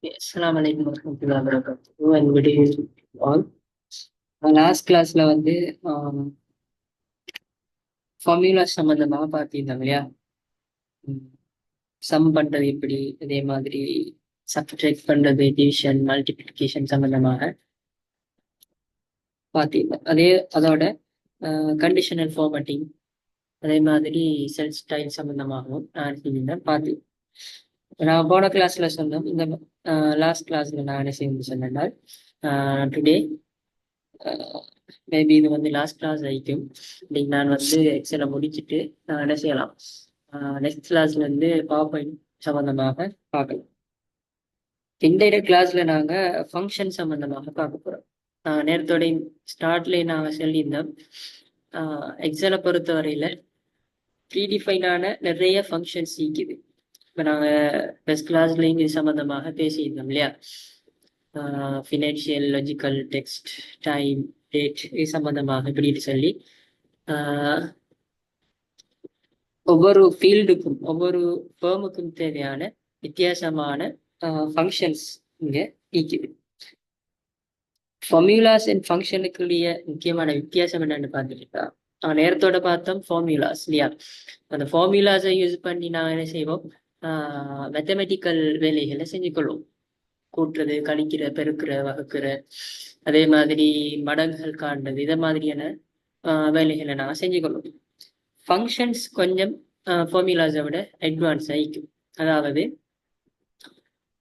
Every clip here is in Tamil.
Assalamu alaikum warahmatullahi wabarakatuh and good evening to all. Last கிளாஸ்ல வந்து ஃபார்முலா சம்பந்தமாக பார்த்திருந்தோம் இல்லையா. சம் பண்றது எப்படி, அதே மாதிரி சப்ட்ராக்ட் பண்றது, டிவிஷன், மல்டிப்ளிகேஷன் சம்பந்தமாக பார்த்திருந்தோம். அதோட கண்டிஷனல் ஃபார்மட்டிங், அதே மாதிரி செல் ஸ்டைல் சம்பந்தமாகவும் நான் சொல்லியிருந்தேன் பார்த்து. நான் போன கிளாஸ்ல சொன்னோம். இந்த லாஸ்ட் கிளாஸ்ல நான் என்ன செய்யணும்னு சொன்னால், டுடே மேபி இது வந்து லாஸ்ட் கிளாஸ் ஆகிக்கும். இன்னைக்கு நான் வந்து எக்ஸலை முடிச்சுட்டு நான் என்ன செய்யலாம், நெக்ஸ்ட் கிளாஸ்ல இருந்து பவர் பாயிண்ட் சம்பந்தமாக பார்க்கலாம். இன்டைரக்ட் கிளாஸ்ல நாங்க ஃபங்க்ஷன் சம்பந்தமாக பார்க்க போறோம். நேரத்தோட ஸ்டார்ட்ல நாங்க சொல்லியிருந்தோம், எக்ஸலை பொறுத்த வரையில ப்ரீடிஃபைனான நிறைய ஃபங்க்ஷன்ஸ் இருக்குது. இப்போ நாங்கள் ஃபர்ஸ்ட் கிளாஸ்லேயும் இது சம்பந்தமாக பேசியிருந்தோம் இல்லையா. Financial, logical, text, time, date இது சம்பந்தமாக இப்படின்னு சொல்லி ஒவ்வொரு ஃபீல்டுக்கும் ஒவ்வொரு ஃபேர்முக்கும் தேவையான வித்தியாசமான ஃபங்க்ஷன்ஸ் இங்கே இருக்குது. ஃபார்முலாஸ் அண்ட் ஃபங்க்ஷனுக்குரிய முக்கியமான வித்தியாசம் என்னன்னு பார்த்துக்கிட்டா, நேரத்தோட பார்த்தோம் ஃபார்முலாஸ் இல்லையா. அந்த ஃபார்முலாஸை யூஸ் பண்ணி நான் என்ன செய்வோம், மேத்தமெட்டிக்கல் வேலைகளை செஞ்சுக்கொள்வோம். கூட்டுறது, கழிக்கிற, பெருக்கிற, வகுக்கிற, அதே மாதிரி மடங்குகள் காண்றது, இதை மாதிரியான வேலைகளை நான் செஞ்சுக்கொள்வோம். ஃபங்க்ஷன்ஸ் கொஞ்சம் ஃபார்முலாஸை விட அட்வான்ஸ் ஆகிக்கும். அதாவது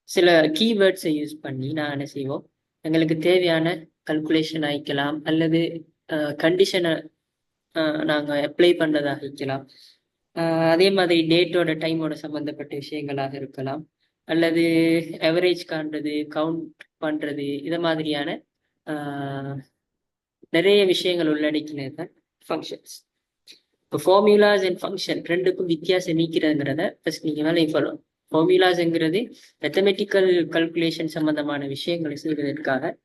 சில கீவேர்ட்ஸை யூஸ் பண்ணி நான் என்ன செய்வோம், எங்களுக்கு தேவையான கல்குலேஷன் ஆகிக்கலாம், அல்லது கண்டிஷனை நாங்கள் அப்ளை பண்ணுறதாக இருக்கலாம். அதே மாதிரி டேட்டோட, டைமோட சம்மந்தப்பட்ட விஷயங்களாக இருக்கலாம், அல்லது அவரேஜ் காண்றது, கவுண்ட் பண்ணுறது, இதை மாதிரியான நிறைய விஷயங்கள் உள்ளடக்கினது தான் ஃபங்க்ஷன்ஸ். இப்போ ஃபார்முலாஸ் அண்ட் ஃபங்க்ஷன் ரெண்டுக்கும் வித்தியாசம் நீக்கிறதுங்கிறத ஃபர்ஸ்ட் நீங்கள் வேலையை சொல்லணும். ஃபார்முலாஸ்ங்கிறது மேத்தமெட்டிக்கல் கல்குலேஷன் சம்பந்தமான விஷயங்களை செய்வதற்காக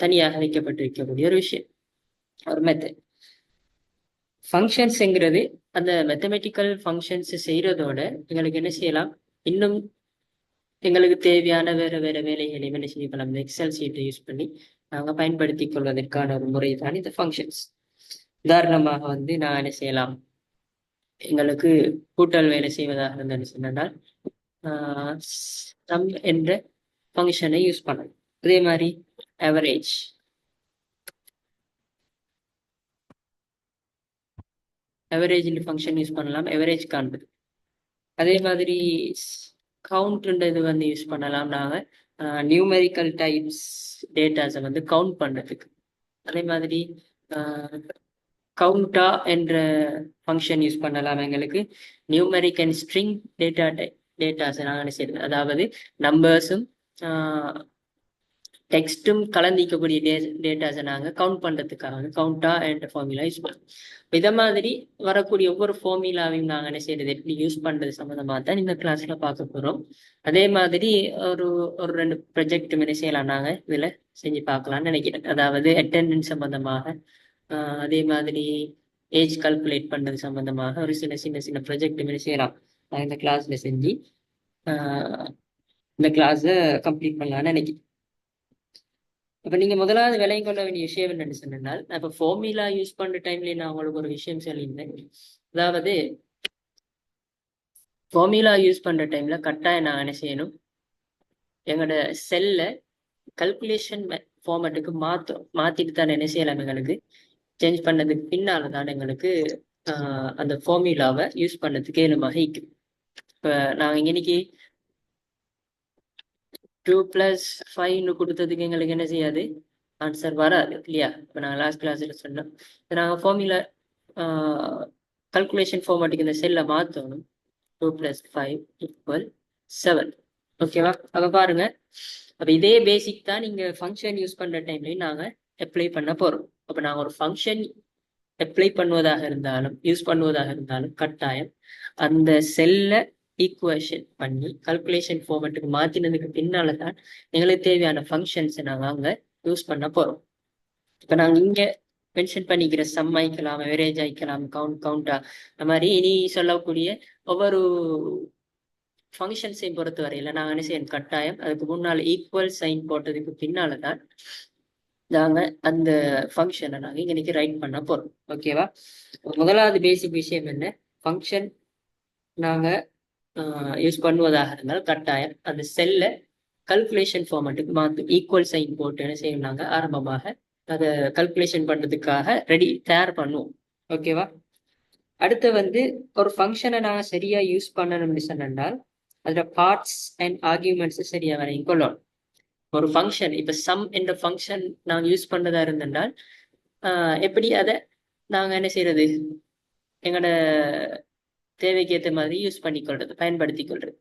தனியாக வைக்கப்பட்டிருக்கக்கூடிய ஒரு விஷயம், ஒரு மெத்தட். ஃபங்க்ஷன்ஸ்ங்கிறது அந்த மேத்தமெட்டிக்கல் ஃபங்க்ஷன்ஸ் செய்யறதோட எங்களுக்கு என்ன செய்யலாம், இன்னும் எங்களுக்கு தேவையான வேற வேற வேலைகளை என்ன செய்யலாம், இந்த எக்ஸல் சீட்டை யூஸ் பண்ணி நாங்கள் பயன்படுத்தி கொள்வதற்கான ஒரு முறை தான் இந்த ஃபங்க்ஷன்ஸ். உதாரணமாக வந்து நான் என்ன செய்யலாம், எங்களுக்கு கூட்டல் வேலை செய்வதாக இருந்தேன்னு சொன்னால் சம் என்ற ஃபங்க்ஷனை யூஸ் பண்ணலாம். அதே மாதிரி அவரேஜ் ஃபங்க்ஷன் யூஸ் பண்ணலாம், அவரேஜ் காண்பது. அதே மாதிரி கவுண்ட்ன்றது வந்து யூஸ் பண்ணலாம் நாங்கள் நியூமெரிக்கல் டைப்ஸ் டேட்டாஸை வந்து கவுண்ட் பண்ணுறதுக்கு. அதே மாதிரி கவுண்டா என்ற ஃபங்க்ஷன் யூஸ் பண்ணலாம் எங்களுக்கு நியூமெரிக் அண்ட் ஸ்ட்ரிங் டேட்டாஸை நாங்கள் என்ன செய்யறது, அதாவது நம்பர்ஸும் டெக்ஸ்ட்டும் கலந்திக்கக்கூடிய டேட்டாஸை நாங்கள் கவுண்ட் பண்ணுறதுக்காக கவுண்டா என்ற ஃபார்முலா யூஸ் பண்ணுவோம். இதை மாதிரி வரக்கூடிய ஒவ்வொரு ஃபார்முலாவையும் நாங்கள் என்ன செய்யறது, எப்படி யூஸ் பண்ணுறது சம்மந்தமாக தான் இந்த கிளாஸ்ல பார்க்க போகிறோம். அதே மாதிரி ஒரு ஒரு 2 ப்ரொஜெக்டும் என்ன செய்யலாம் நாங்கள் இதில் செஞ்சு பார்க்கலாம்னு நினைக்கிறேன். அதாவது அட்டெண்டன்ஸ் சம்மந்தமாக, அதே மாதிரி ஏஜ் கால்குலேட் பண்ணுறது சம்மந்தமாக ஒரு சின்ன சின்ன சின்ன ப்ரொஜெக்ட் என்ன செய்யலாம் நான் இந்த கிளாஸ்ல செஞ்சு இந்த கிளாஸை கம்ப்ளீட் பண்ணலாம்னு நினைக்கிறேன். அப்ப நீங்க முதலாவது விலையும் கொள்ள வேண்டிய விஷயம் என்னன்னு சொன்னால், நான் இப்ப ஃபார்முலா யூஸ் பண்ற டைம்ல நான் உங்களுக்கு ஒரு விஷயம் சொல்லியிருந்தேன். அதாவது ஃபார்முலா யூஸ் பண்ற டைம்ல கட்டாயம் நான் என்ன செய்யணும், எங்களோட செல்ல கல்குலேஷன் ஃபார்மேட்டுக்கு மாத்திட்டு தான் என்ன செய்யலாம், எங்களுக்கு சேஞ்ச் பண்ணதுக்கு பின்னால தான் எங்களுக்கு அந்த ஃபார்முலாவை யூஸ் பண்ணதுக்கு ஏழுமாக இருக்கும். இப்ப நாங்க இன்னைக்கு 2 + 5 கொடுத்ததுக்கு எங்களுக்கு என்ன செய்யாது, ஆன்சர் வராது இல்லையா. இப்போ நாங்கள் லாஸ்ட் கிளாஸ்ல சொன்னோம், நாங்கள் ஃபார்முலா கல்குலேஷன் ஃபார்மேட்டுக்கு இந்த செல்லை மாற்றணும். 2 + 5 = 7. ஓகேவா. அப்போ பாருங்க, அப்போ இதே பேசிக் தான் நீங்கள் ஃபங்க்ஷன் யூஸ் பண்ணுற டைம்லையும் நாங்கள் அப்ளை பண்ண போகிறோம். அப்போ நாங்கள் ஒரு ஃபங்க்ஷன் அப்ளை பண்ணுவதாக இருந்தாலும் யூஸ் பண்ணுவதாக இருந்தாலும் கட்டாயம் அந்த செல்லை ஈக்குவேஷன் பண்ணி கல்குலேஷன் ஃபார்மேட்டுக்கு மாற்றினதுக்கு பின்னால தான் எங்களுக்கு தேவையான ஃபங்க்ஷன்ஸை நாங்கள் அங்கே யூஸ் பண்ண போகிறோம். இப்போ நாங்கள் இங்கே மென்ஷன் பண்ணிக்கிற சம் ஆயிக்கலாம், அவரேஜ் ஆயிக்கலாம், கவுண்டா, அந்த மாதிரி இனி சொல்லக்கூடிய ஒவ்வொரு ஃபங்க்ஷன்ஸையும் பொறுத்த வரையில நாங்கள் என்ன செய்யணும் கட்டாயம் அதுக்கு முன்னால் ஈக்குவல் சைன் போட்டதுக்கு பின்னால தான் நாங்க அந்த ஃபங்க்ஷனை நாங்கள் இன்னைக்கு ரைட் பண்ண போறோம். ஓகேவா? முதலாவது பேசிக் விஷயம் என்ன, ஃபங்க்ஷன் நாங்க யூஸ் பண்ணுவதாக இருந்தால் கட்டாயம் அந்த செல்ல கல்குலேஷன் ஃபார்மேட்டுக்கு மாற்றும் ஈக்குவல் சைன் போட்டு என்ன செய்யும் நாங்க ஆரம்பமாக அதை கல்குலேஷன் பண்றதுக்காக தயார் பண்ணுவோம். ஓகேவா? அடுத்து வந்து ஒரு ஃபங்க்ஷனை நாங்கள் சரியா யூஸ் பண்ணணும்னு சொன்னால் அதுல பார்ட்ஸ் அண்ட் ஆர்கியூமெண்ட்ஸ் சரியா வரையும் கொள்ளணும். ஒரு ஃபங்க்ஷன் இப்ப சம் என்ற ஃபங்க்ஷன் நாங்க யூஸ் பண்ணதா இருந்திருந்தால் எப்படி அதை நாங்க என்ன செய்யறது எங்களோட தேவைக்கு ஏற்ற மாதிரி யூஸ் பண்ணிக்கொள்றது பயன்படுத்தி கொள்றது.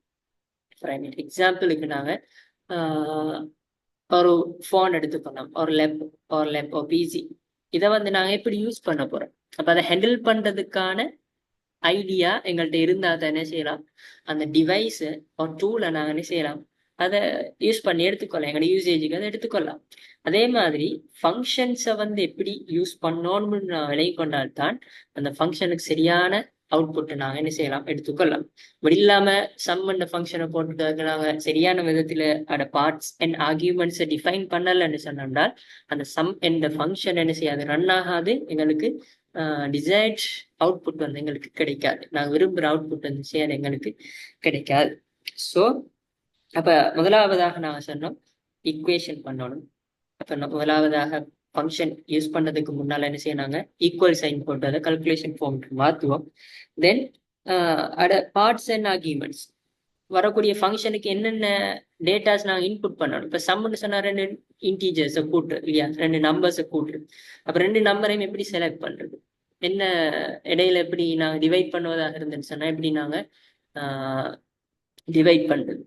எக்ஸாம்பிளுக்கு நாங்க ஒரு ஃபோன் எடுத்துக்கணும், ஒரு லேப் ஒரு பிசி, இதை வந்து நாங்க எப்படி யூஸ் பண்ண போறோம். அப்ப அதை ஹேண்டில் பண்றதுக்கான ஐடியா எங்கள்கிட்ட இருந்தா அதை என்ன செய்யலாம், அந்த டிவைஸ் ஒரு டூலை நாங்க என்ன செய்யலாம் அதை யூஸ் பண்ணி எடுத்துக்கொள்ளலாம், எங்களோட யூசேஜுக்கு அதை எடுத்துக்கொள்ளலாம். அதே மாதிரி ஃபங்க்ஷன்ஸை வந்து எப்படி யூஸ் பண்ணணும்னு நான் விலை கொண்டால்தான் அந்த ஃபங்க்ஷனுக்கு சரியான அவுட்புட்டை நாங்கள் என்ன செய்யலாம் எடுத்துக்கொள்ளலாம். இப்படி இல்லாம சம் அண்ட் ஃபங்க்ஷனை போட்டுட்டு நாங்கள் சரியான விதத்துல அதோட பார்ட்ஸ் அண்ட் ஆர்கியூமெண்ட்ஸை டிஃபைன் பண்ணலன்னு சொன்னால் அந்த சம் அண்ட் ஃபங்க்ஷன் என்ன செய்யாது, ரன் ஆகாது, எங்களுக்கு டிசைர்ட் அவுட்புட் வந்து எங்களுக்கு கிடைக்காது, நாங்கள் விரும்புகிற அவுட்புட் வந்து செய்யாது எங்களுக்கு கிடைக்காது. ஸோ அப்ப முதலாவதாக நாங்கள் சொன்னோம் ஈக்குவேஷன் பண்ணணும். அப்ப முதலாவதாக ஃபங்க்ஷன் யூஸ் பண்ணதுக்கு முன்னால என்ன செய்யறாங்க ஈக்குவல் சைன் போட்டு அதை கல்குலேஷன் ஃபார்ம் மாற்றுவோம். தென் அட பார்ட்ஸ் அண்ட் ஆர்கியூமெண்ட்ஸ் வரக்கூடிய ஃபங்க்ஷனுக்கு என்னென்ன டேட்டாஸ் நாங்கள் இன்புட் பண்ணணும். இப்போ சம்னு சொன்னா 2 இன்டீஜர்ஸை கூட்டு இல்லையா, 2 நம்பர்ஸை கூட்டு. அப்போ 2 நம்பரையும் எப்படி செலக்ட் பண்றது, என்ன இடையில எப்படி நாங்கள் டிவைட் பண்ணுவதாக இருந்துன்னு சொன்னா எப்படி நாங்கள் டிவைட் பண்றது.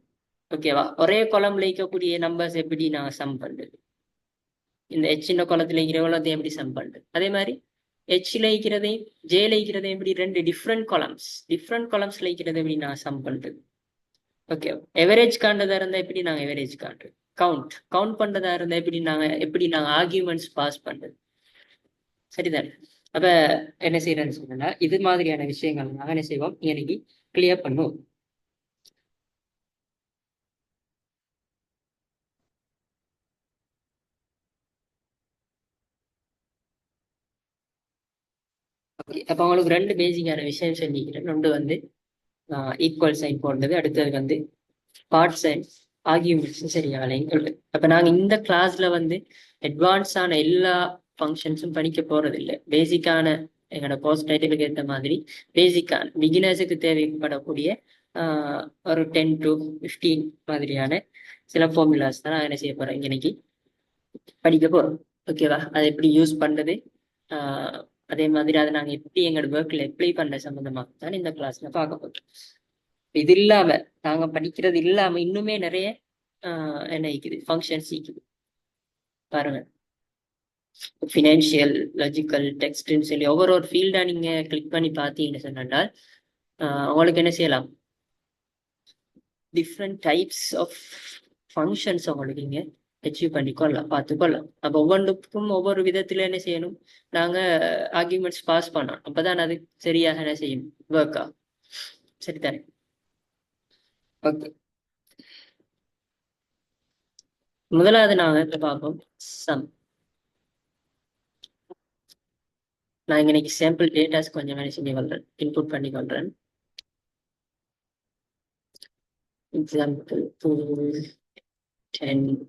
ஓகேவா? ஒரே குளம்ல இருக்கக்கூடிய நம்பர்ஸ் எப்படி நாங்கள் சம் பண்றது, இந்த சின்ன குளத்துல இருக்கிற எவ்வளோத்தையும் எப்படி சம் பண்றது. அதே மாதிரி ஹெச்ல இருக்கிறதையும் ஜேல இருக்கிறதையும் எப்படி 2 டிஃப்ரெண்ட் காலம்ஸ்ல இருக்கிறத எப்படி நான் சம் பண்றது. ஓகே, எவரேஜ் காண்றதா இருந்தா எப்படி நாங்க எவரேஜ் காண்றது, கவுண்ட் பண்றதா இருந்தா எப்படி நாங்க ஆர்கியூமெண்ட்ஸ் பாஸ் பண்றது. சரிதானே? அப்ப என்ன செய்யறேன்னு சொன்னா இது மாதிரியான விஷயங்கள் நாங்க என்ன செய்வோம் இன்னைக்கு கிளியர் பண்ணுவோம். அப்ப உங்களுக்கு 2 பேசிக்கான விஷயம் சொல்லிக்கிறேன். ஒன்று வந்து ஈக்குவல் சைன் போடுறது, அடுத்தது வந்து பார்ட்ஸ் அண்ட் ஆர்கியூமெண்ட்ஸ் சரியாகலைன்னு சொல்றது. அப்ப நாங்க இந்த கிளாஸ்ல வந்து அட்வான்ஸான எல்லா ஃபங்க்ஷன்ஸும் படிக்க போறது இல்லை. பேசிக்கான எங்களோட போஸ்ட் டைட்டிலுக்கு ஏற்ற மாதிரி பேசிக்கான பிகினர்ஸுக்கு தேவைப்படக்கூடிய ஒரு 10 to 15 மாதிரியான சில ஃபார்முலாஸ் தான் நான் என்ன செய்ய போறேன் இன்னைக்கு படிக்க போறோம். ஓகேவா? அதை எப்படி யூஸ் பண்றது, அதே மாதிரி அதை நாங்கள் எப்படி எங்களோட ஒர்க்ல அப்ளை பண்ண சம்பந்தமாக தான் இந்த கிளாஸ்ல பார்க்க போறோம். இது இல்லாம நாங்க படிக்கிறது இல்லாம இன்னுமே நிறைய என்ன இருக்குது ஃபங்க்ஷன்ஸ் இருக்குது பாருங்க. ஃபினான்ஷியல், லாஜிக்கல், டெக்ஸ்ட்னு சொல்லி ஒவ்வொரு ஃபீல்டா நீங்க கிளிக் பண்ணி பார்த்தீங்கன்னு சொன்னால் உங்களுக்கு என்ன செய்யலாம், டிஃப்ரெண்ட் டைப்ஸ் ஆஃப் ஃபங்க்ஷன்ஸ் உங்களுக்கு நீங்க அச்சீவ் பண்ணிக்கொள்ளலாம், பார்த்துக்கொள்ளலாம். அப்போ ஒவ்வொன்றுக்கும் ஒவ்வொரு விதத்துல என்ன செய்யணும், நாங்க ஆர்கியூமெண்ட்ஸ் பாஸ் பண்ணணும். அப்பதான் அது சரியாக என்ன செய்யும், ஒர்க் ஆகும். சரிதானே? ஓகே, முதலாவது நாங்க இப்ப பார்ப்போம் சம். நான் இன்னைக்கு சாம்பிள் டேட்டாஸ் கொஞ்சம் மேனேஜ் பண்ணி கொள்றேன், இன்புட் பண்ணி கொள்றேன். எக்ஸாம்பிள் 2, 10, 8.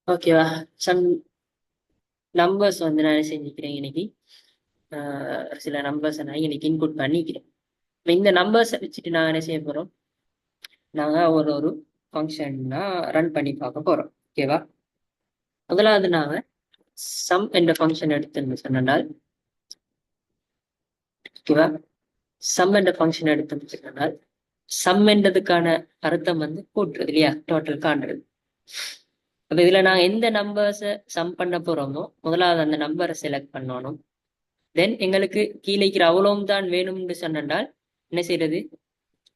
ஓகேவா? சம் நம்பர்ஸ் வந்து நான் செஞ்சுக்கிறேன் இன்னைக்கு. சில நம்பர்ஸ் நான் இன்னைக்கு இன்புட் பண்ணிக்கிறேன். இந்த நம்பர்ஸை வச்சுட்டு நான் என்ன செய்ய போறோம், நாங்க ஒரு ஃபங்க்ஷன்னா ரன் பண்ணி பார்க்க போறோம். ஓகேவா? முதலாவது நாங்க சம் என்ற ஃபங்க்ஷன் எடுத்துன்னு சொன்னால், ஓகேவா, சம் என்ற ஃபங்க்ஷன் எடுத்துன்னு சொன்னால் சம் என்றதுக்கான அர்த்தம் வந்து கூட்டுறது இல்லையா, டோட்டல் காண்றது. அப்ப இதுல நாங்க எந்த நம்பர்ஸை சம் பண்ண போறோமோ முதலாவது அந்த நம்பரை செலக்ட் பண்ணணும். தென் எங்களுக்கு கீழே இருக்கிற அவ்வளவும் தான் வேணும்னு சொன்னால் என்ன செய்யறது,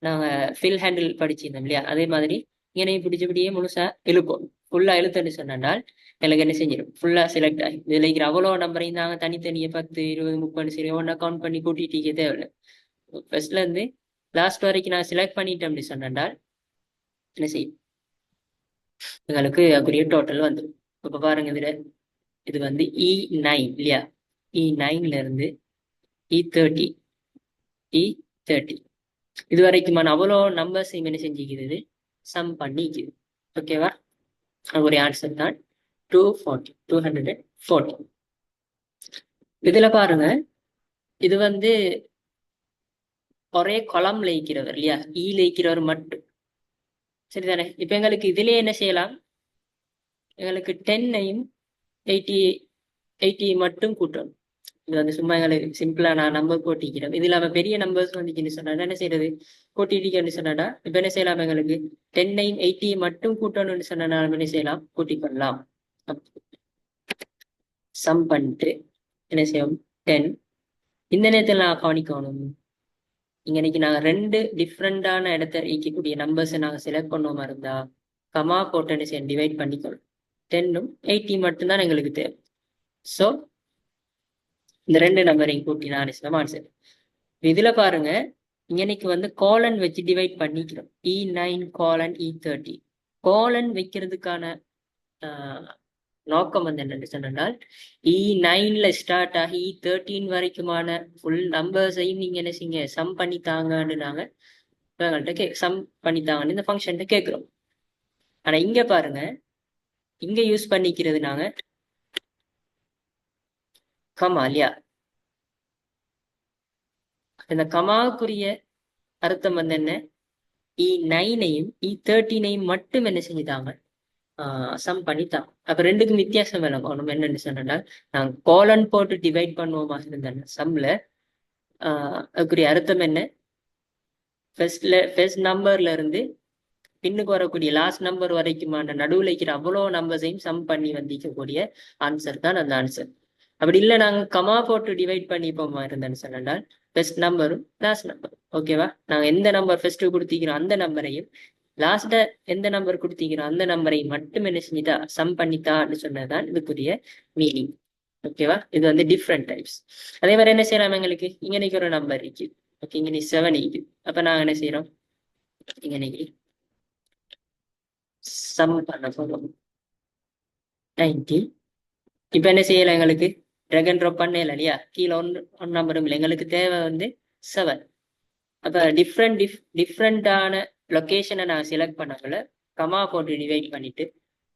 நாங்கள் ஃபில் ஹேண்டில் படிச்சிருந்தோம் இல்லையா, அதே மாதிரி இங்கனையும் பிடிச்சபடியே முழுசாக இழுப்போம். ஃபுல்லாக இழுத்துன்னு சொன்னால் எனக்கு என்ன செஞ்சிடும், ஃபுல்லாக செலக்ட் ஆகி இதில் இருக்கிற அவ்வளோ நம்பரையும் நாங்கள் தனித்தனியாக 10 20 30 சரி ஒன்றா கவுண்ட் பண்ணி கூட்டிகிட்டே தேவையில்லை. ஃபர்ஸ்ட்லேருந்து லாஸ்ட் வரைக்கும் நான் செலக்ட் பண்ணிட்டேன் அப்படி சொன்னால் என்ன செய்யும், எங்களுக்கு அப்படியே டோட்டல் வந்துடும். இப்போ பாருங்க இதில் இது வந்து E9 இல்லையா, E9ல இருந்து E30 E30 இது வரைக்குமான அவ்வளோ நம்பர்ஸையும் என்ன செஞ்சுக்கிறது, சம் பண்ணிக்குது. ஓகேவா, ஒரு ஆன்சர் தான் 240. இதுல பாருங்க இது வந்து ஒரே கொலம்ல இருக்கிறவர் இல்லையா, ஈல இருக்கிறவர் மட்டும் சரிதானே. இப்ப எங்களுக்கு இதுலயே என்ன செய்யலாம், எங்களுக்கு 10ஐயும் 80 மட்டும் கூட்டணும். இது வந்து சும்மா எங்களுக்கு சிம்பிளா நான் நம்பர் போட்டிக்கிறேன். இது இல்லாம பெரிய நம்பர்ஸ் வந்துச்சுன்னு சொன்னா என்ன செய்யறது, கூட்டிட்டு சொன்னா இப்ப என்ன செய்யலாம், எங்களுக்கு 10ஐயும் 80 மட்டும் கூட்டணும்னு சொன்னா என்ன செய்யலாம், கூட்டிக் கொள்ளலாம். சம் பண்ணிட்டு என்ன செய்யும் 10. இந்த நேரத்தில் நான் கவனிக்கணும், இன்னைக்கு நாங்க 2 டிஃப்ரெண்டான இடத்த ஈக்கக்கூடிய நம்பர்ஸை நாங்க செலக்ட் பண்ணுவோமா இருந்தா கமா போட்டு செய்ய டிவைட் பண்ணிக்கணும். 10ம் 80 மட்டும்தான் எங்களுக்கு தேவை. ஸோ இந்த 2 நம்பரையும் கூட்டி நான் ஆன்சர். இதுல பாருங்க இன்னைக்கு வந்து கோலன் வச்சு டிவைட் பண்ணிக்கிறோம். E9 கோலன் E30 கோலன் வைக்கிறதுக்கான நோக்கம் வந்து என்னன்னு சொன்னால் E9ல ஸ்டார்ட் ஆகி E13 வரைக்குமான ஃபுல் நம்பர்ஸையும் நீங்க என்ன செய்யுங்க, சம் பண்ணித்தாங்கன்னு நாங்க இவங்கள்ட்ட சம் பண்ணித்தாங்கன்னு இந்த ஃபங்க்ஷன்ட்ட கேட்கிறோம். ஆனா இங்க பாருங்க இங்க யூஸ் பண்ணிக்கிறது நாங்க கமா இல்லையா, இந்த கமாவுக்குரிய அர்த்தம் வந்து என்ன, E9ஐயும் E13ஐயும் மட்டும் என்ன செஞ்சுட்டாங்க, சம் பண்ணித்தான். அப்ப ரெண்டுக்கும் வித்தியாசம் வேணும். ஒண்ணும் என்னன்னு சொன்னா நாங்க கோலன் போட்டு டிவைட் பண்ணுவோமா இருந்தேன் சம்ல, அதுக்குரிய அர்த்தம் என்ன, ஃபர்ஸ்ட் நம்பர்ல இருந்து பின்னுக்கு வரக்கூடிய லாஸ்ட் நம்பர் வரைக்குமான நடுவில் இருக்கிற அவ்வளோ நம்பர்ஸையும் சம் பண்ணி வந்திக்கக்கூடிய ஆன்சர் தான் அந்த ஆன்சர். அப்படி இல்லை நாங்க கமா போட்டு டிவைட் பண்ணிப்போமா இருந்தேன்னு சொன்னால் ஃபர்ஸ்ட் நம்பரும் லாஸ்ட் நம்பர். ஓகேவா, நாங்க எந்த நம்பர் ஃபர்ஸ்ட் கொடுத்திக்கிறோம் அந்த நம்பரையும் லாஸ்ட எந்த நம்பர் கொடுத்திக்கிறோம் அந்த நம்பரையும் மட்டும் என்ன செஞ்சுட்டா சம் பண்ணித்தான்னு சொன்னதுதான் இதுக்குரிய மீனிங். ஓகேவா, இது வந்து டிஃப்ரெண்ட் டைப்ஸ். அதே மாதிரி என்ன செய்யலாம், எங்களுக்கு இங்க ஒரு நம்பர் இருக்கு. ஓகே, இங்க 7 இருக்கு. அப்ப நாங்க என்ன செய்யறோம், இங்க சம் பண்ண போறோம் 90. இப்ப என்ன செய்யலாம், எங்களுக்கு ட்ராக் ட்ராப் பண்ணல இல்லையா, கீழே ஒன் நம்பரும் இல்லை, எங்களுக்கு தேவை வந்து 7. அப்ப டிஃப்ரெண்டான லொகேஷனை நான் செலக்ட் பண்ணக்குள்ள கமா போட்டு டிவைட் பண்ணிட்டு